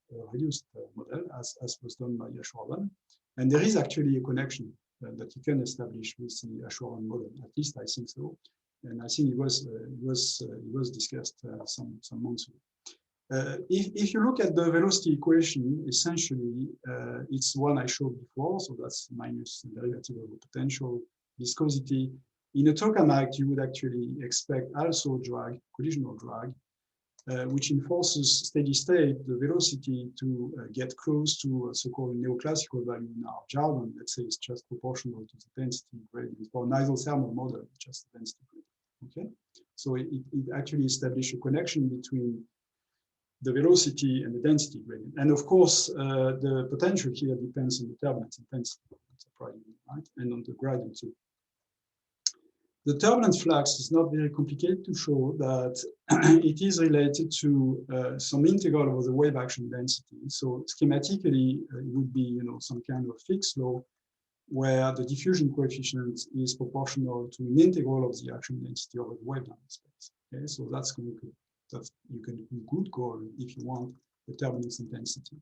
model, as was done by Ashwarban. And there is actually a connection that you can establish with the Ashwarban model. At least I think so. And I think it was discussed some months ago. If you look at the velocity equation, essentially it's one I showed before, so that's minus the derivative of the potential viscosity. In a tokamak, you would actually expect also drag, collisional drag, which enforces steady state the velocity to get close to a so-called neoclassical value in our jargon. Let's say it's just proportional to the density gradient, or an isothermal model, just the density gradient. Okay, so it actually established a connection between the velocity and the density gradient. And of course, the potential here depends on the turbulence intensity, surprisingly, right? And on the gradient too. The turbulence flux is not very complicated to show that it is related to some integral over the wave action density. So schematically, it would be some kind of fixed law where the diffusion coefficient is proportional to an integral of the action density over the wavelength space. Okay, so that's going to that you could call, if you want, the turbulence intensity.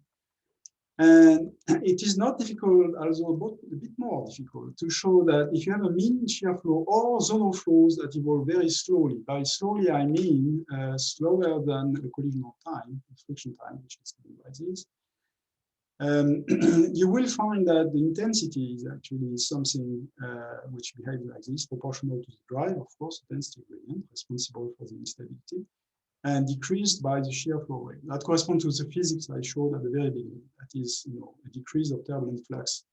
And it is not difficult, although a bit more difficult, to show that if you have a mean shear flow or zonal flows that evolve very slowly, by slowly I mean slower than the collisional time, friction time, which is like this, you will find that the intensity is actually something which behaves like this, proportional to the drive, of course, the density gradient, responsible for the instability, and decreased by the shear flow rate. That corresponds to the physics I showed at the very beginning. That is, a decrease of turbulent flux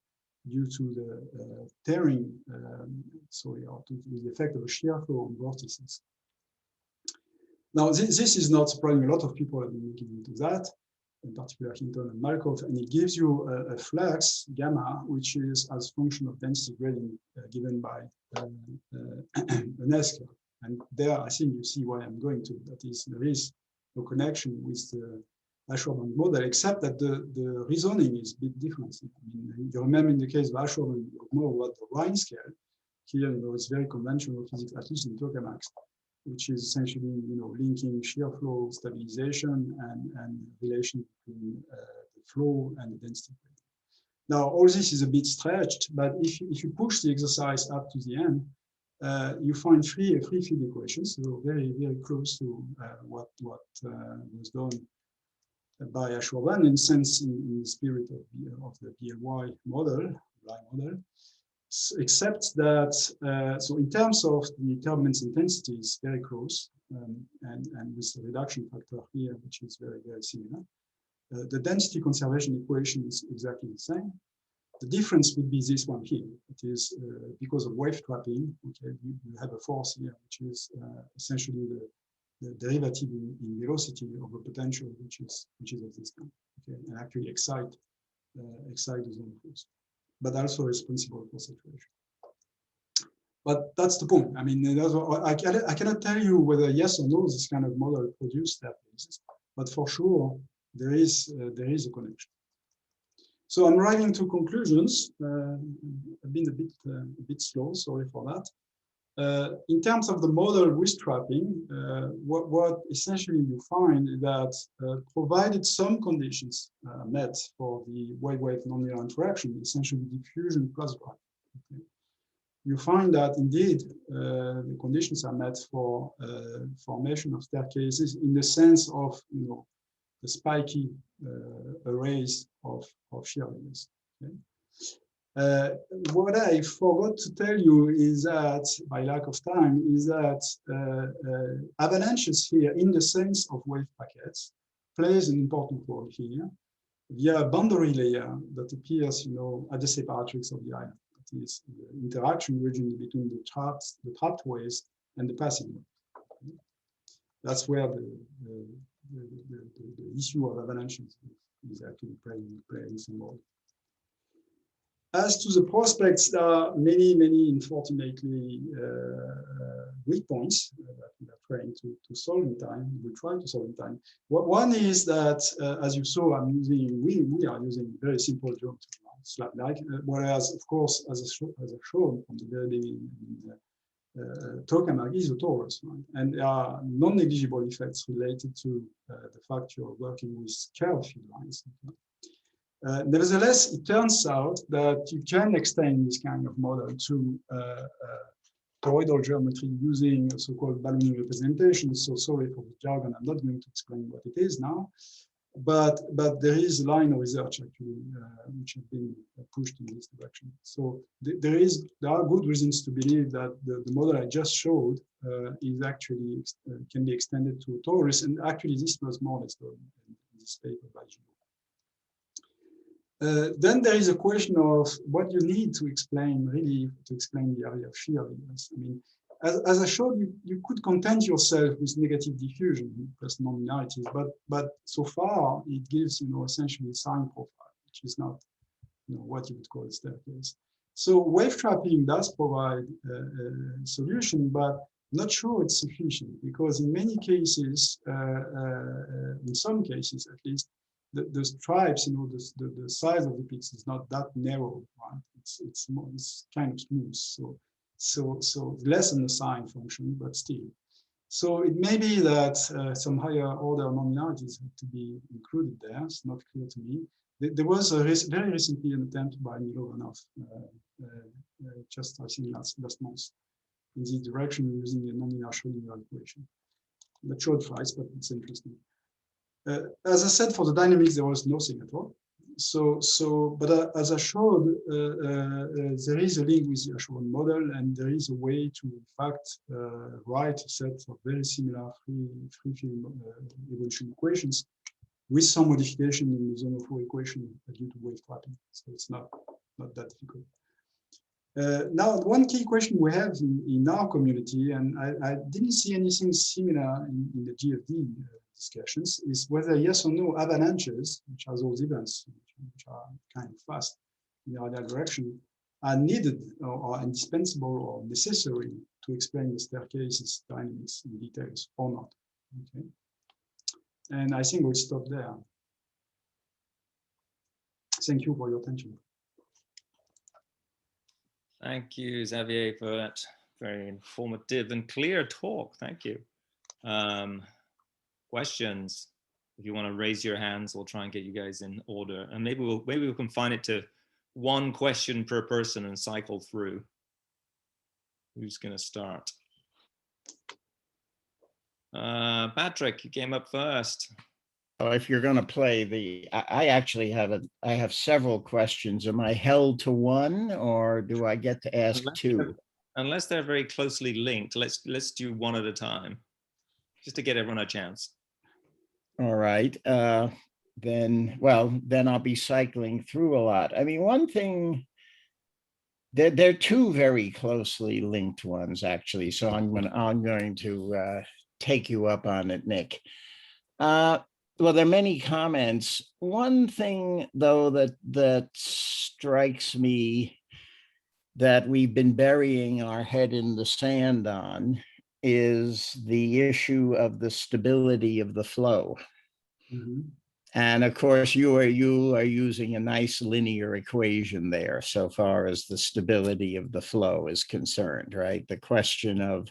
due to the tearing, or to the effect of a shear flow on vortices. Now, this is not surprising. A lot of people have been looking into that, in particular Hinton and Markov, and it gives you a flux, gamma, which is as function of density gradient given by an S curve. And there, I think you see why I'm going to. That is, there is no connection with the Asher-Band model, except that the reasoning is a bit different. I mean, you remember in the case of Asher-Band, you know about the Rhine scale. Here, it's very conventional physics, at least in tokamaks, which is essentially, linking shear flow stabilization and relation between the flow and the density. Now, all this is a bit stretched, but if you push the exercise up to the end, you find three field equations, so very, very close to what was done by Asher-Band, in sense, in the spirit of the BLY model, except that, so in terms of the turbulence intensity is very close, and with the reduction factor here, which is very, very similar. The density conservation equation is exactly the same. The difference would be this one here. It is because of wave trapping. Okay, you have a force here, which is essentially the derivative in velocity of a potential, which is of this kind. Okay, and actually excite the zone force, but also responsible for saturation. But that's the point. I mean, I cannot tell you whether yes or no this kind of model produced that basis, but for sure there is a connection. So I'm arriving to conclusions. I've been a bit slow. Sorry for that. In terms of the model with trapping, what essentially you find is that provided some conditions met for the wave-wave nonlinear interaction, essentially diffusion plus drive. Okay. You find that indeed the conditions are met for formation of staircases in the sense of the spiky arrays of shear layers. Okay? What I forgot to tell you is that, by lack of time, is that avalanches here, in the sense of wave packets, plays an important role here via a boundary layer that appears, at the separatrix of the island. That is the interaction region between the trapped waves and the passing waves. That's where the issue of avalanches is actually playing some role. As to the prospects, there are many, unfortunately, weak points that we are trying to solve in time. We try to solve in time. One is that, as you saw, we are using very simple geometry, slab-like, whereas, of course, as shown from the very beginning, tokamak is a torus, right? And there are non-negligible effects related to the fact you're working with curved field lines. Okay? Nevertheless, it turns out that you can extend this kind of model to toroidal geometry using so-called ballooning representations. So sorry for the jargon, I'm not going to explain what it is now, but there is a line of research actually which have been pushed in this direction. So there are good reasons to believe that the model I just showed is actually can be extended to a torus, and actually this was more or less done in this paper by Gino. Then there is a question of what you need to explain the area of shear layers. I mean, as I showed you, you could content yourself with negative diffusion plus nonlinearities, but so far it gives essentially a sign profile, which is not what you would call a staircase. So wave trapping does provide a solution, but not sure it's sufficient, because in many cases, in some cases at least, the stripes, the size of the peaks is not that narrow, right? It's kind of smooth, so less than the sign function, but still. So it may be that some higher order nonlinearities have to be included there. It's not clear to me. There was very recently an attempt by Milovanov, just I think last month, in this direction using a nonlinear Schrodinger equation. That showed twice, but it's interesting. As I said, for the dynamics, there was nothing at all. But as I showed, there is a link with the Asheron model, and there is a way to, in fact, write a set of very similar free field evolution equations with some modification in the zone of flow equation due to wave trapping. So it's not that difficult. Now, one key question we have in our community, and I didn't see anything similar in the GFD discussions, is whether yes or no avalanches, which are those events which are kind of fast in the radial direction, are needed or indispensable or necessary to explain the staircase's dynamics in details or not. Okay. And I think we'll stop there. Thank you for your attention.
Thank you, Xavier, for that very informative and clear talk. Thank you. Questions? If you want to raise your hands, we'll try and get you guys in order, and maybe we can find it to one question per person and cycle through. Who's going to start? Patrick, you came up first.
Oh, if you're going to play I actually have several questions. Am I held to one, or do I get to ask two?
Unless they're very closely linked, let's do one at a time, just to get everyone a chance.
All right. Then I'll be cycling through a lot. I mean, one thing, they're two very closely linked ones, actually. So I'm going to take you up on it, Nick. Well, there are many comments. One thing, though, that strikes me that we've been burying our head in the sand on is the issue of the stability of the flow. Mm-hmm. And of course, you are using a nice linear equation there so far as the stability of the flow is concerned, right? The question of,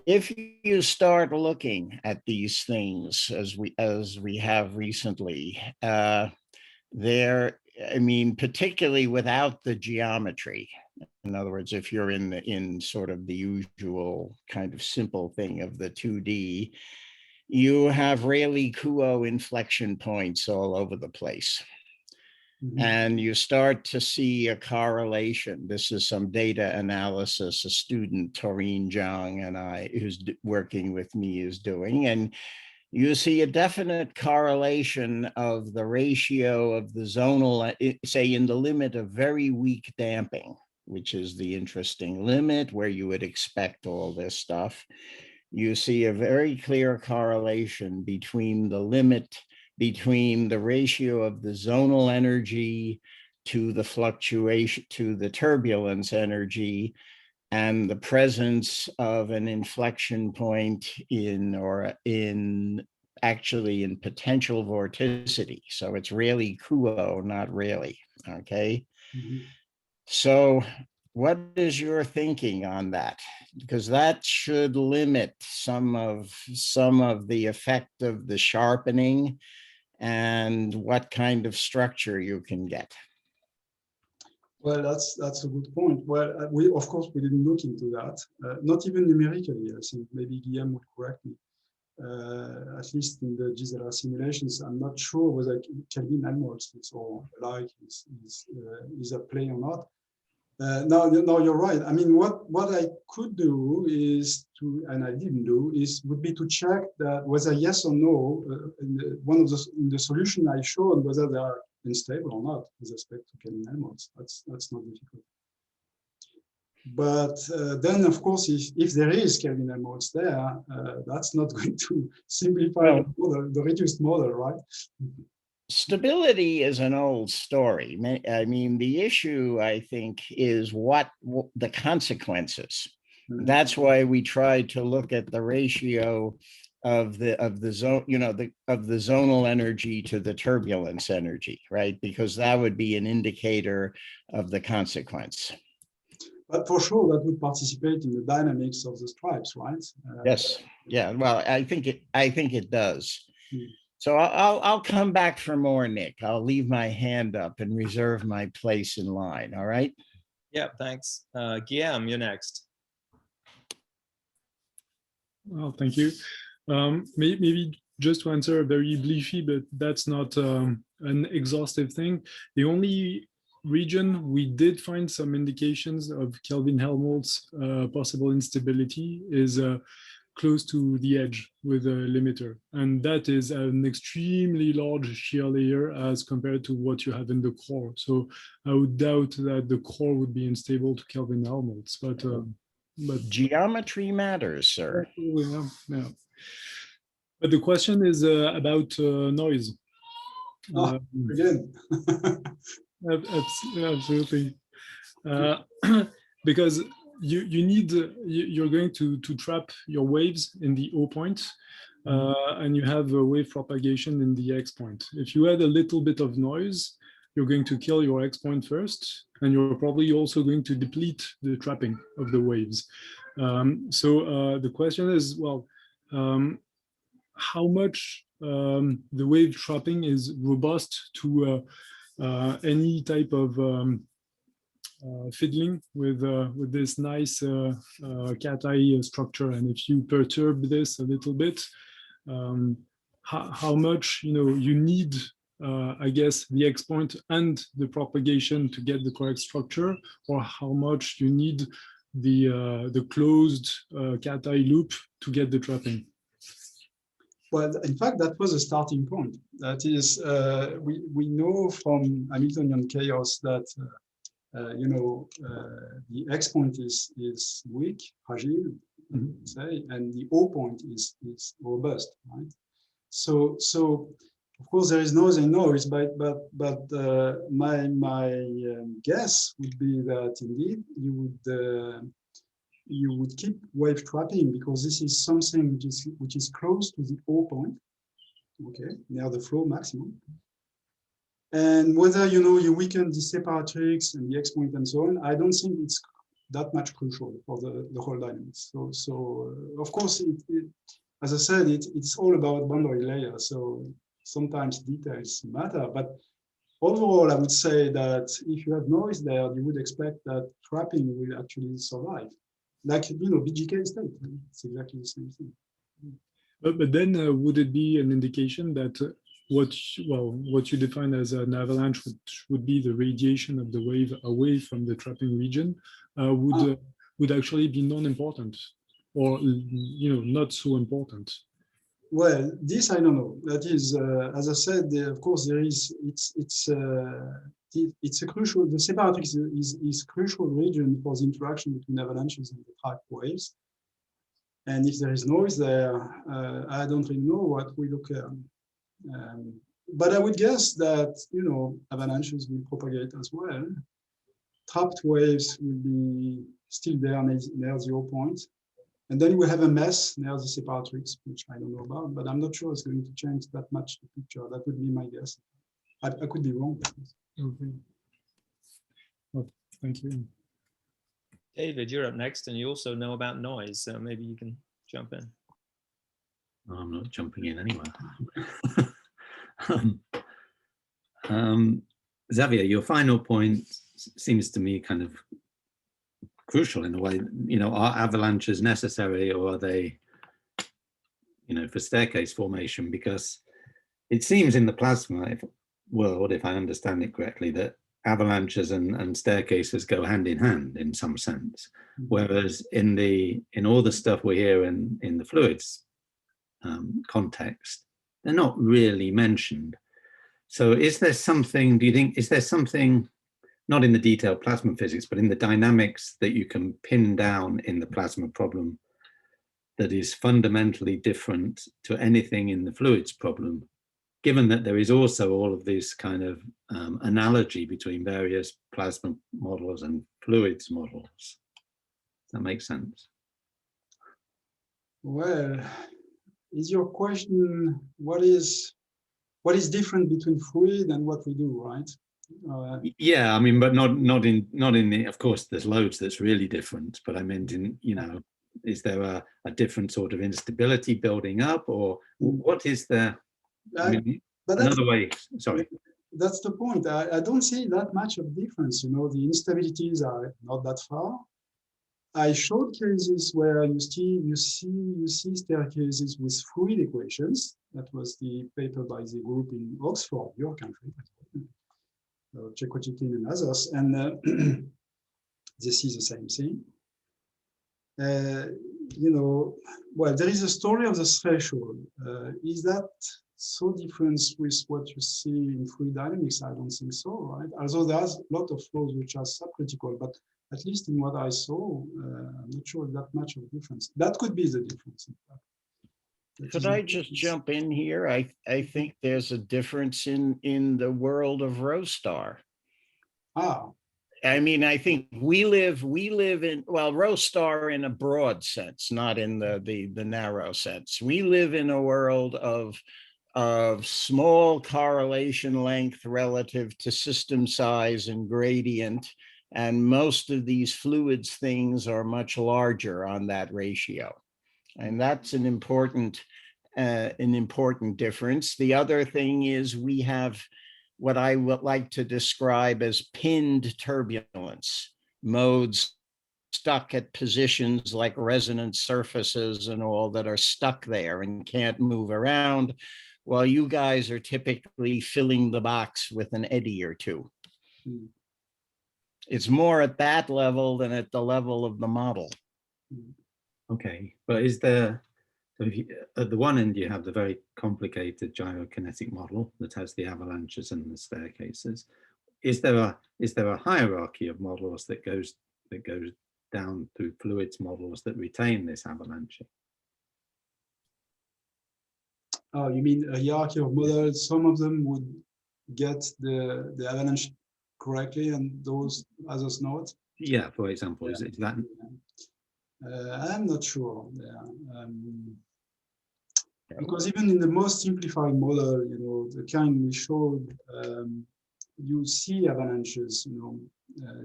if you start looking at these things as we have recently, particularly without the geometry. In other words, if you're in sort of the usual kind of simple thing of the 2D, you have Rayleigh-Kuo inflection points all over the place. Mm-hmm. And you start to see a correlation. This is some data analysis a student, Taurine Zhang, and I, who's working with me, is doing. And you see a definite correlation of the ratio of the zonal, say in the limit of very weak damping, which is the interesting limit where you would expect all this stuff. You see a very clear correlation between the limit, between the ratio of the zonal energy to the fluctuation, to the turbulence energy, and the presence of an inflection point in potential vorticity. So it's Rayleigh-Kuo, not Rayleigh, okay? Mm-hmm. So what is your thinking on that? Because that should limit some of the effect of the sharpening and what kind of structure you can get.
Well, that's a good point. Well, of course we didn't look into that, not even numerically. I think maybe Guillaume would correct me. At least in the Gisela simulations, I'm not sure whether Kelvin-Helmholtz or like is at play or not. No, you're right. I mean, what I could do is and I didn't do, would be to check that whether yes or no, in the solution I showed, whether they are unstable or not with respect to Kelvin-Helmholtz. That's not difficult. But then, of course, if there is Kelvin-Helmholtz there, that's not going to simplify the reduced model, right?
Stability is an old story. I mean, the issue, I think, is what the consequences. Mm-hmm. That's why we tried to look at the ratio of the zone, of the zonal energy to the turbulence energy, right? Because that would be an indicator of the consequence.
But for sure, that would participate in the dynamics of the stripes, right?
Yes. Yeah. Well, I think it does.
Hmm.
So I'll come back for more, Nick. I'll leave my hand up and reserve my place in line. All right.
Yeah, thanks. Guillaume, you're next.
Well, thank you. Maybe just to answer very briefly, but that's not an exhaustive thing. The only region we did find some indications of Kelvin-Helmholtz possible instability is close to the edge with a limiter. And that is an extremely large shear layer as compared to what you have in the core. So I would doubt that the core would be unstable to Kelvin-Helmholtz, but
geometry matters, sir.
Yeah, yeah. But the question is about noise.
Again.
Absolutely. Because you need, you're going to trap your waves in the O point, and you have a wave propagation in the X point. If you add a little bit of noise, you're going to kill your X point first, and you're probably also going to deplete the trapping of the waves. So the question is, well, how much the wave trapping is robust to any type of fiddling with this nice cat-eye structure, and if you perturb this a little bit, how much you need, I guess, the X point and the propagation to get the correct structure, or how much you need the closed cat-eye loop to get the trapping.
Well, in fact, that was a starting point. That is, we know from Hamiltonian chaos that the X point is weak, fragile, say, and the O point is robust, right? So of course there is noise and noise, but my guess would be that indeed you would keep wave trapping, because this is something which is close to the O point, okay, near the flow maximum. And whether you weaken the separatrix and the X point and so on, I don't think it's that much crucial for the whole dynamics. So of course, as I said, it's all about boundary layer. So sometimes details matter, but overall, I would say that if you have noise there, you would expect that trapping will actually survive. Like, BGK state, it's exactly the same thing.
But then would it be an indication that what you define as an avalanche, which would be the radiation of the wave away from the trapping region, would actually be non-important, or not so important?
Well, this I don't know. That is, as I said, of course there is. It's a crucial. The separatrix is crucial region for the interaction between avalanches and the trapped waves. And if there is noise there, I don't really know what will occur. But I would guess that avalanches will propagate as well. Trapped waves will be still there near the 0 point. And then we have a mess near the separatrix, which I don't know about, but I'm not sure it's going to change that much the picture. That would be my guess. I could be wrong.
Okay. Well, thank you.
David, you're up next, and you also know about noise, so maybe you can jump in.
I'm not jumping in anywhere. Xavier, your final point seems to me kind of crucial in a way. Are avalanches necessary, or are they, for staircase formation? Because it seems in the plasma world, if I understand it correctly, that avalanches and staircases go hand in hand in some sense, whereas in all the stuff we hear in the fluids context, they're not really mentioned. So is there something, do you think, not in the detailed plasma physics, but in the dynamics that you can pin down in the plasma problem that is fundamentally different to anything in the fluids problem, given that there is also all of this kind of analogy between various plasma models and fluids models? Does that make sense?
Well, is your question what is different between fluid and what we do, right?
Yeah, I mean, but not in the. Of course, there's loads that's really different. But I meant in, you know, is there a different sort of instability building up, or what is there? I mean,
but
another way. Sorry.
That's the point. I don't see that much of difference. You know, the instabilities are not that far. I showed cases where you see staircases with fluid equations. That was the paper by the group in Oxford, your country, Chekochikin and others, and this is the same thing. You know, well, there is a story of the threshold. Is that so different with what you see in fluid dynamics? I don't think so, right? Although there's a lot of flows which are subcritical, but at least in what I saw, I'm not sure that much of a difference. That could be the difference, in fact.
Could I just jump in here? I think there's a difference in the world of Rostar.
Ah.
I mean, I think we live in, well, Rostar in a broad sense, not in the narrow sense. We live in a world of small correlation length relative to system size and gradient. And most of these fluids things are much larger on that ratio. And that's an important difference. The other thing is we have what I would like to describe as pinned turbulence, modes stuck at positions like resonant surfaces and all that are stuck there and can't move around, while you guys are typically filling the box with an eddy or two. It's more at that level than at the level of the model.
Okay, but is there, so if you, at the one end you have the very complicated gyrokinetic model that has the avalanches and the staircases. Is there a hierarchy of models that goes down through fluids models that retain this avalanche?
Oh, you mean a hierarchy of models? Some of them would get the avalanche correctly and those others not?
Yeah, for example,
yeah.
Is that?
I'm not sure. Yeah. Because even in the most simplified model, you know, the kind we showed, you see avalanches. You know,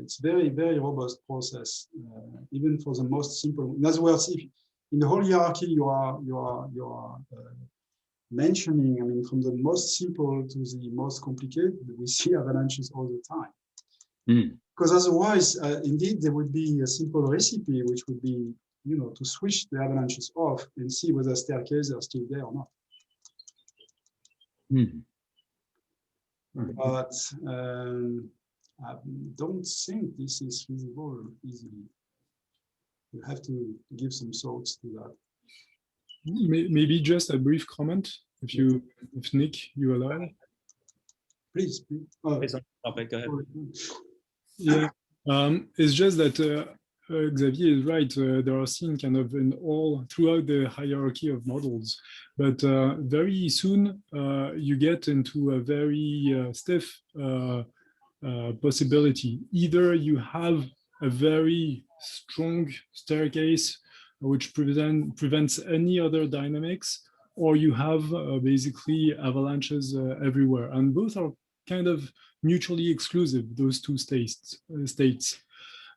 it's very, very robust process, even for the most simple. In other words, if in the whole hierarchy you are mentioning, I mean, from the most simple to the most complicated, we see avalanches all the time. Because otherwise, indeed, there would be a simple recipe, which would be, you know, to switch the avalanches off and see whether staircases are still there or not. But I don't think this is feasible easily. You have to give some thoughts to that.
Maybe just a brief comment, if Nick, you allow.
Please.
Please on the topic, go ahead.
Yeah, it's just that Xavier is right. There are seen kind of in all throughout the hierarchy of models, but very soon you get into a very stiff possibility. Either you have a very strong staircase which prevents any other dynamics, or you have basically avalanches everywhere, and both are kind of mutually exclusive, those two states.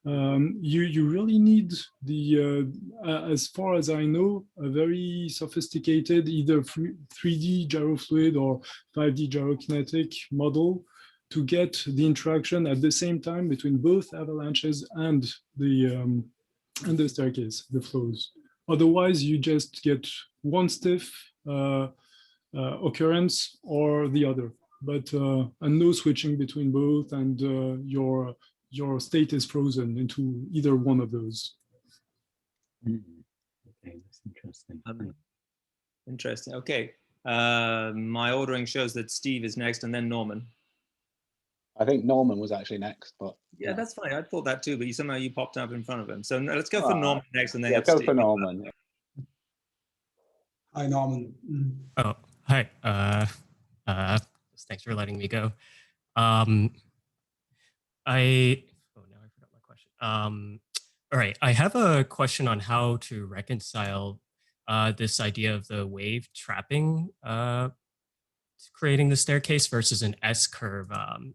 You really need the, as far as I know, a very sophisticated either 3D gyrofluid or 5D gyrokinetic model to get the interaction at the same time between both avalanches and the staircase, the flows. Otherwise, you just get one stiff occurrence or the other, but and no switching between both, and your state is frozen into either one of those.
Okay, that's interesting.
Interesting. Okay, my ordering shows that Steve is next, and then Norman.
I think Norman was actually next, but
yeah, that's fine. I thought that too, but somehow you popped up in front of him. So no, let's go for Norman next, and then
yeah, go
Steve.
for Norman.
Hi, Norman.
Oh, hi. Thanks for letting me go. Now I forgot my question. All right, I have a question on how to reconcile this idea of the wave trapping creating the staircase versus an S-curve,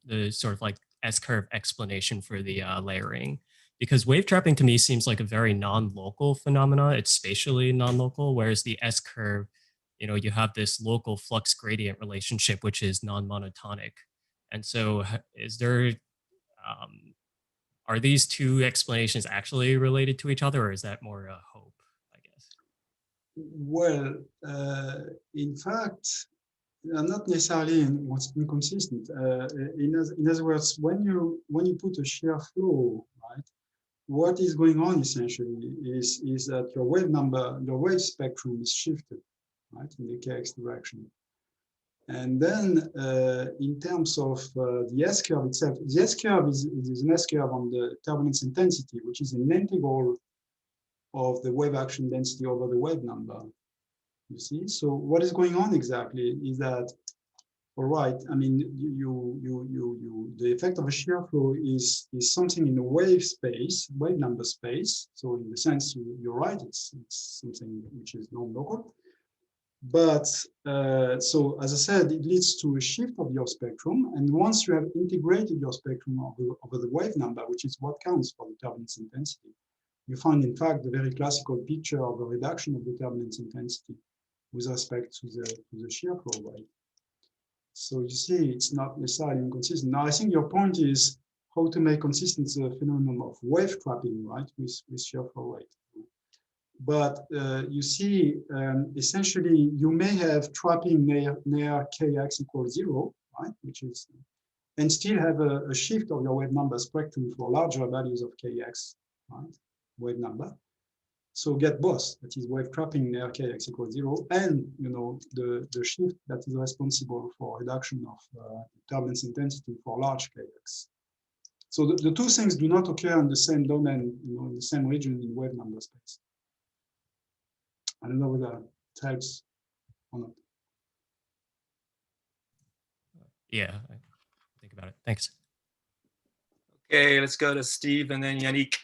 the sort of like S-curve explanation for the layering. Because wave trapping to me seems like a very non-local phenomena. It's spatially non-local, whereas the S-curve, you know, you have this local flux gradient relationship, which is non-monotonic. And so is there, are these two explanations actually related to each other, or is that more a hope, I guess?
Well, in fact, not necessarily what's inconsistent. In other words, when you put a shear flow, right, what is going on essentially is that your wave number, your wave spectrum is shifted, right, in the kx direction. And then in terms of the S-curve itself, the S-curve is an S-curve on the turbulence intensity, which is an integral of the wave action density over the wave number. You see, so what is going on exactly is that, all right, I mean, the effect of a shear flow is something in the wave space, wave number space. So in the sense, you're right, it's something which is non-local. But so as I said, it leads to a shift of your spectrum. And once you have integrated your spectrum over the wave number, which is what counts for the turbulence intensity, you find, in fact, the very classical picture of a reduction of the turbulence intensity with respect to the shear flow wave. So you see, it's not necessarily inconsistent. Now, I think your point is how to make consistent the phenomenon of wave trapping, right, with shear flow rate. But you see, essentially, you may have trapping near kx equals 0, right, which is, and still have a shift of your wave number spectrum for larger values of kx, right, wave number. So get both, that is wave trapping near kx equals 0, and you know the shift that is responsible for reduction of turbulence intensity for large kx. So the two things do not occur in the same domain, you know, in the same region in wave number space. I don't know whether it helps or not.
Yeah, I think about it. Thanks.
Okay, let's go to Steve and then Yannick.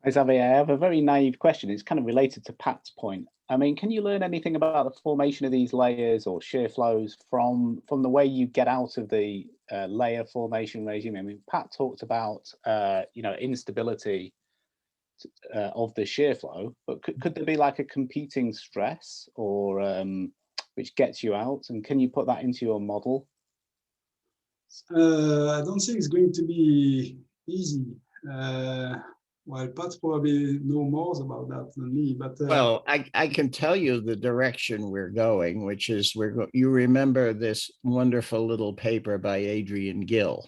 Hi, Xavier. I have a very naive question. It's kind of related to Pat's point. I mean, can you learn anything about the formation of these layers or shear flows from the way you get out of the layer formation regime? I mean, Pat talked about you know, instability of the shear flow, but could there be like a competing stress or which gets you out, and can you put that into your model?
I don't think it's going to be easy. Well, Pat probably know more about that than me, but
well, I can tell you the direction we're going, which is you remember this wonderful little paper by Adrian Gill.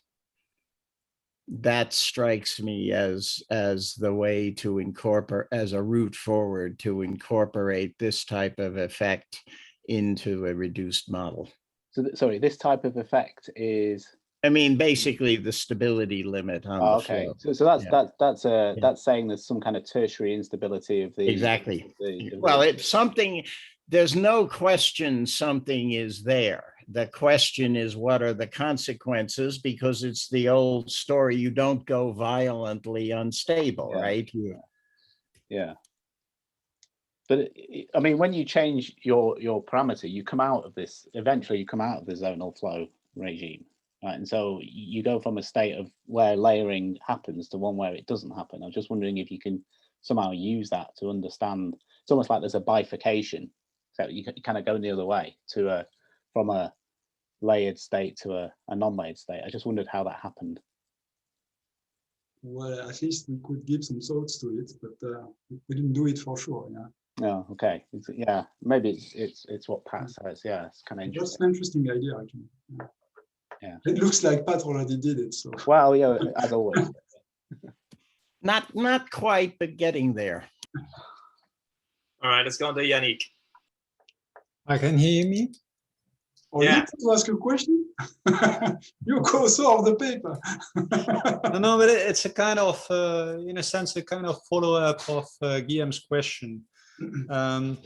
That strikes me as the way to incorporate, as a route forward to incorporate this type of effect into a reduced model.
So sorry, this type of effect is,
I mean, basically the stability limit on the
okay.
flow.
So that's saying there's some kind of tertiary instability of the
exactly. Well, it's something. There's no question something is there. The question is, what are the consequences? Because it's the old story, you don't go violently unstable, right?
Yeah. But I mean, when you change your parameter, you come out of this, eventually you come out of the zonal flow regime, right? And so you go from a state of where layering happens to one where it doesn't happen. I was just wondering if you can somehow use that to understand. It's almost like there's a bifurcation. So you kind of go the other way to from a layered state to a non-layered state. I just wondered how that happened.
well, at least we could give some thoughts to it, but we didn't do it for sure. Yeah.
Oh, okay. Yeah, maybe it's what Pat says. Yeah, it's kind of interesting.
That's an interesting idea, actually. Yeah. It looks like Pat already did it. So.
Well, yeah, as always.
Not quite, but getting there.
All right, let's go on to Yannick.
I can hear me.
Or
Yeah.
you to ask a question? You co-author of the paper.
No, but it's a kind of, in a sense, a kind of follow-up of Guillaume's question. Do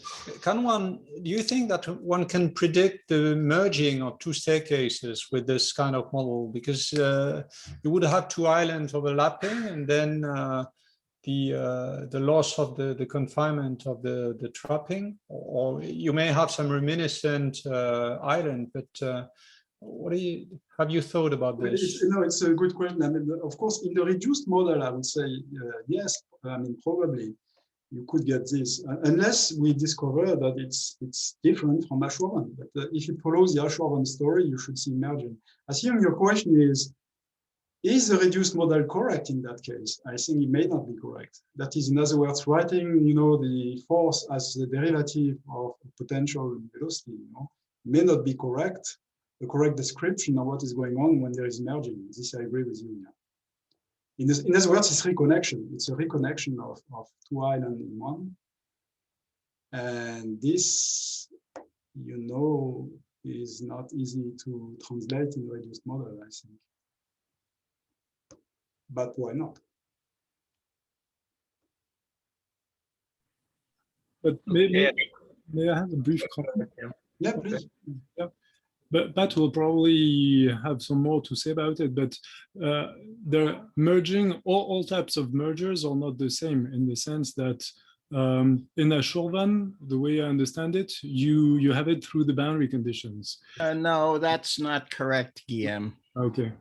you think that one can predict the merging of two staircases with this kind of model? Because you would have two islands overlapping, and then the loss of the confinement of the trapping, or you may have some reminiscent island, but what have you thought about this?
It's a good question. I mean, of course, in the reduced model, I would say yes. I mean, probably you could get this, unless we discover that it's different from Ashurban. But if it follows the Ashurban story, you should see merging. I assume your question is the reduced model correct in that case? I think it may not be correct. That is, in other words, writing, the force as the derivative of potential velocity, may not be correct. The correct description of what is going on when there is merging. This I agree with you. Yeah. In other words, it's reconnection. It's a reconnection of two islands in one. And this, is not easy to translate in a reduced model, I think. But why not?
But may I have a brief comment?
Yeah, please.
Yeah. But Pat will probably have some more to say about it, but the merging, all types of mergers are not the same in the sense that in Ashurban, the way I understand it, you have it through the boundary conditions.
No, that's not correct, Guillaume.
Okay.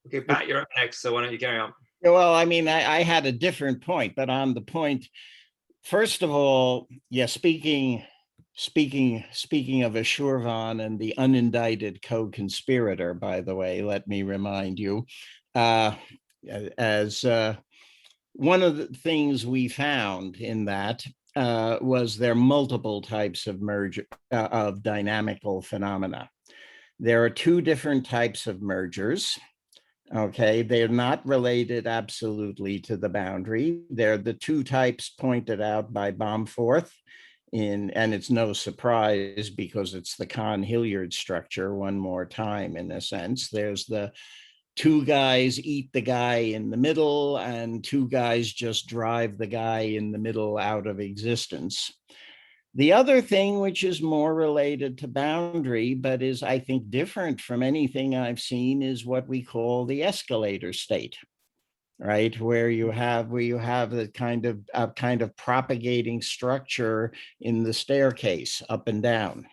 Okay, Pat, you're up next, so why don't you carry on?
Well, I mean, I had a different point, but on the point, first of all, yeah, speaking of Ashurban and the unindicted co-conspirator, by the way, let me remind you, as one of the things we found in that was there are multiple types of of dynamical phenomena. There are two different types of mergers. Okay, they're not related absolutely to the boundary. They're the two types pointed out by Bomforth, and it's no surprise because it's the Kahn-Hilliard structure one more time in a sense. There's the two guys eat the guy in the middle and two guys just drive the guy in the middle out of existence. The other thing, which is more related to boundary, but is, I think, different from anything I've seen, is what we call the escalator state, right? Where you have the kind of propagating structure in the staircase up and down.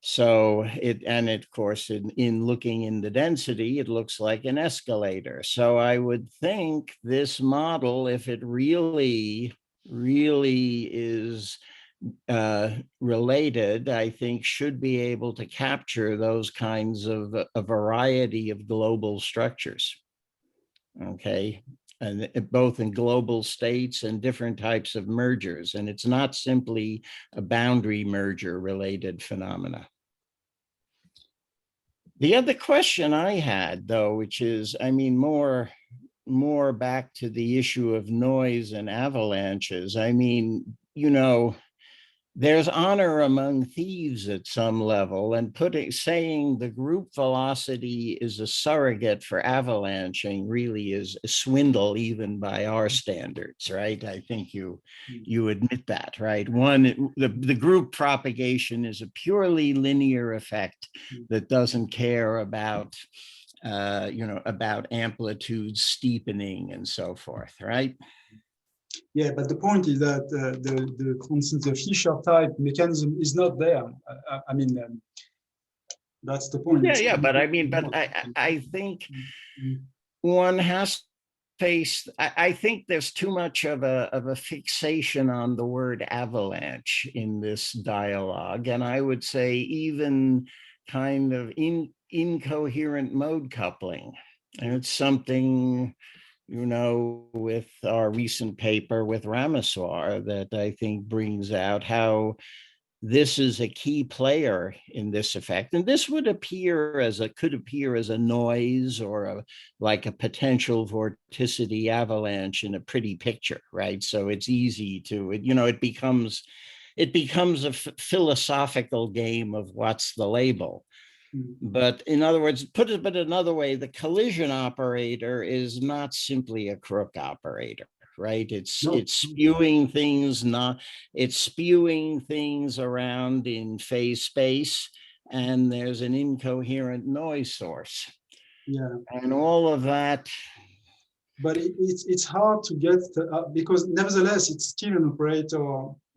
So of course, in looking in the density, it looks like an escalator. So I would think this model, if it really is related, I think should be able to capture those kinds of a variety of global structures. Okay, and both in global states and different types of mergers. And it's not simply a boundary merger related phenomena. The other question I had, though, which is, I mean, more back to the issue of noise and avalanches. I mean, there's honor among thieves at some level, and saying the group velocity is a surrogate for avalanching really is a swindle even by our standards, right? I think you admit that, right? The group propagation is a purely linear effect that doesn't care about about amplitude steepening and so forth, right?
Yeah, but the point is that for instance, the Fisher type mechanism is not there. I mean, that's the point.
Yeah, but I mean, I think one has to face. I think there's too much of a fixation on the word avalanche in this dialogue, and I would say even kind of incoherent mode coupling, and it's something, with our recent paper with Ramaswar that I think brings out how this is a key player in this effect. And this would could appear as a noise or like a potential vorticity avalanche in a pretty picture, right? So it's easy to, it becomes a philosophical game of what's the label. But in other words, put it another way, the collision operator is not simply a Crook operator, right? It's spewing things around in phase space, and there's an incoherent noise source.
Yeah.
And all of that,
but it's hard to get because nevertheless it's still an operator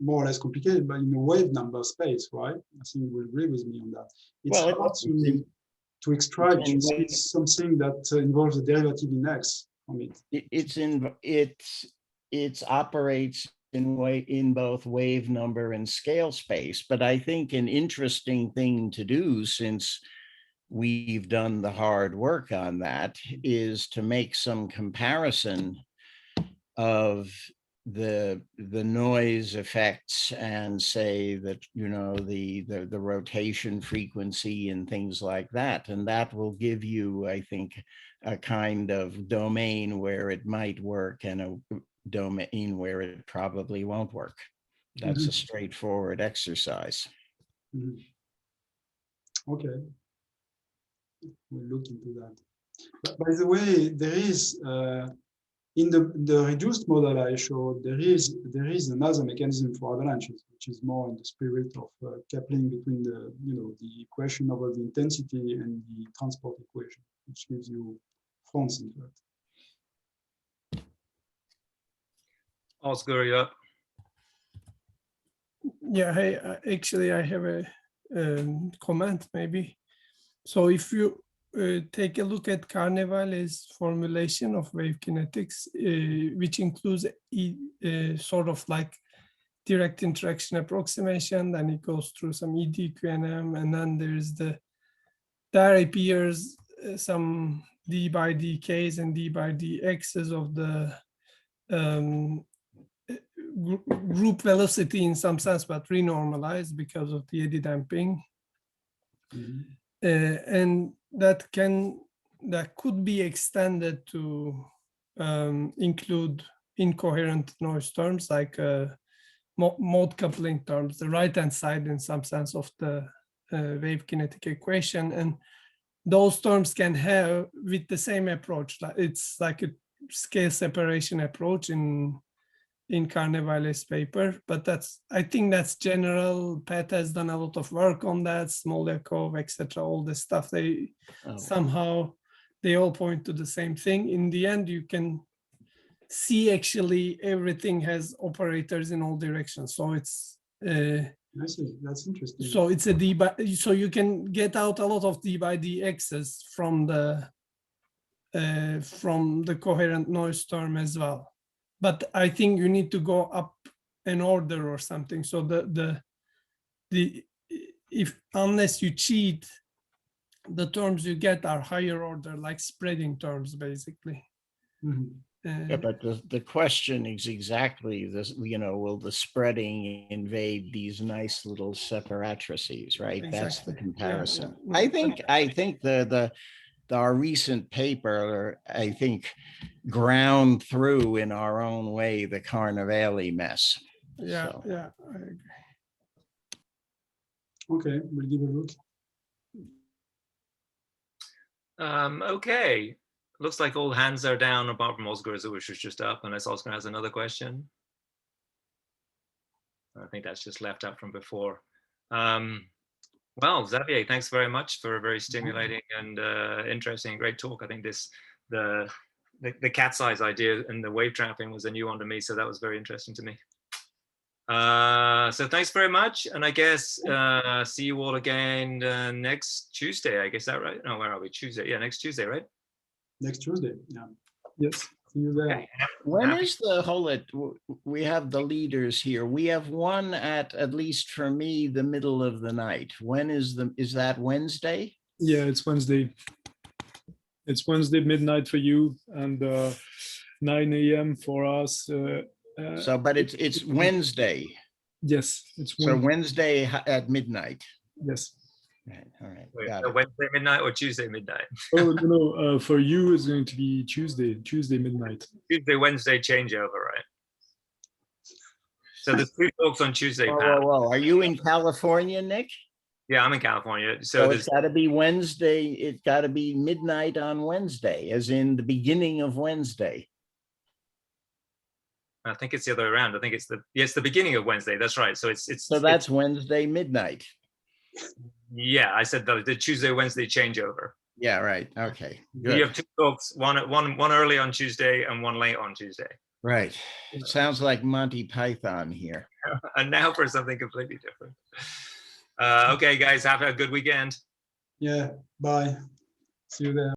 more or less complicated, but in a wave number space, right? I think you will agree with me on that. It's
Well,
hard to extract something that involves a derivative in X from it.
It operates in both wave number and scale space, but I think an interesting thing to do, since we've done the hard work on that, is to make some comparison of the noise effects and say that, you know, the rotation frequency and things like that, and that will give you, I think, a kind of domain where it might work and a domain where it probably won't work. That's a straightforward exercise.
Okay, we'll look into that. But by the way, there is in the reduced model I showed, there is another mechanism for avalanches, which is more in the spirit of coupling between the the equation over the intensity and the transport equation, which gives you fronts in fact.
Oscar, you up?
Yeah, hey, actually, I have a comment maybe. So if you take a look at Carnevale's formulation of wave kinetics, which includes sort of like direct interaction approximation, then it goes through some EDQNM, and then there appears some d by dk's and d by dx's of the group velocity in some sense, but renormalized because of the eddy damping. And that could be extended to include incoherent noise terms like mode coupling terms, the right-hand side in some sense of the wave kinetic equation. And those terms can have, with the same approach, it's like a scale separation approach in Carnevale's paper, but I think that's general. Pat has done a lot of work on that, Smolyakov, etc. All this stuff. Somehow they all point to the same thing. In the end, you can see actually everything has operators in all directions. So it's
I see. That's interesting.
So it's a d by, so you can get out a lot of d by dx's from the coherent noise term as well. But I think you need to go up an order or something. So unless you cheat, the terms you get are higher order, like spreading terms, basically.
Yeah, but the question is exactly this, will the spreading invade these nice little separatrices, right? Exactly. That's the comparison. Yeah. I think our recent paper, I think, ground through in our own way the Carnevale mess.
Yeah, so. Yeah, I agree.
Okay, we'll give a look.
Okay, looks like all hands are down apart from Oscar, which was just up, unless Oscar has another question. I think that's just left up from before. Well, Xavier, thanks very much for a very stimulating and interesting, great talk. I think the cat's eyes idea and the wave trapping was a new one to me, so that was very interesting to me. So thanks very much, and I guess see you all again next Tuesday. I guess that right? No, where are we? Tuesday? Yeah, next Tuesday, right?
Next Tuesday. Yeah. Yes. See you there. Okay.
When is the whole? We have the leaders here. We have one at least for me, the middle of the night. When is that Wednesday?
Yeah, it's Wednesday. It's Wednesday midnight for you and 9 a.m. for us.
But it's Wednesday.
Yes, it's
Wednesday. So Wednesday at midnight.
Yes.
Right, all right.
Wait, so Wednesday midnight or Tuesday midnight?
Oh no, for you it's going to be Tuesday midnight.
Tuesday, Wednesday changeover, right? So there's 2 talks on Tuesday.
Whoa. Are you in California, Nick?
Yeah, I'm in California.
So it's got to be Wednesday. It's got to be midnight on Wednesday, as in the beginning of Wednesday.
I think it's the other way around. I think it's the beginning of Wednesday. That's right. So
that's Wednesday midnight.
Yeah, I said the Tuesday, Wednesday changeover.
Yeah, right. Okay,
You
good.
have two talks, one early on Tuesday and one late on Tuesday.
Right. It sounds like Monty Python here.
And now for something completely different. Okay, guys, have a good weekend.
Yeah, bye. See you there.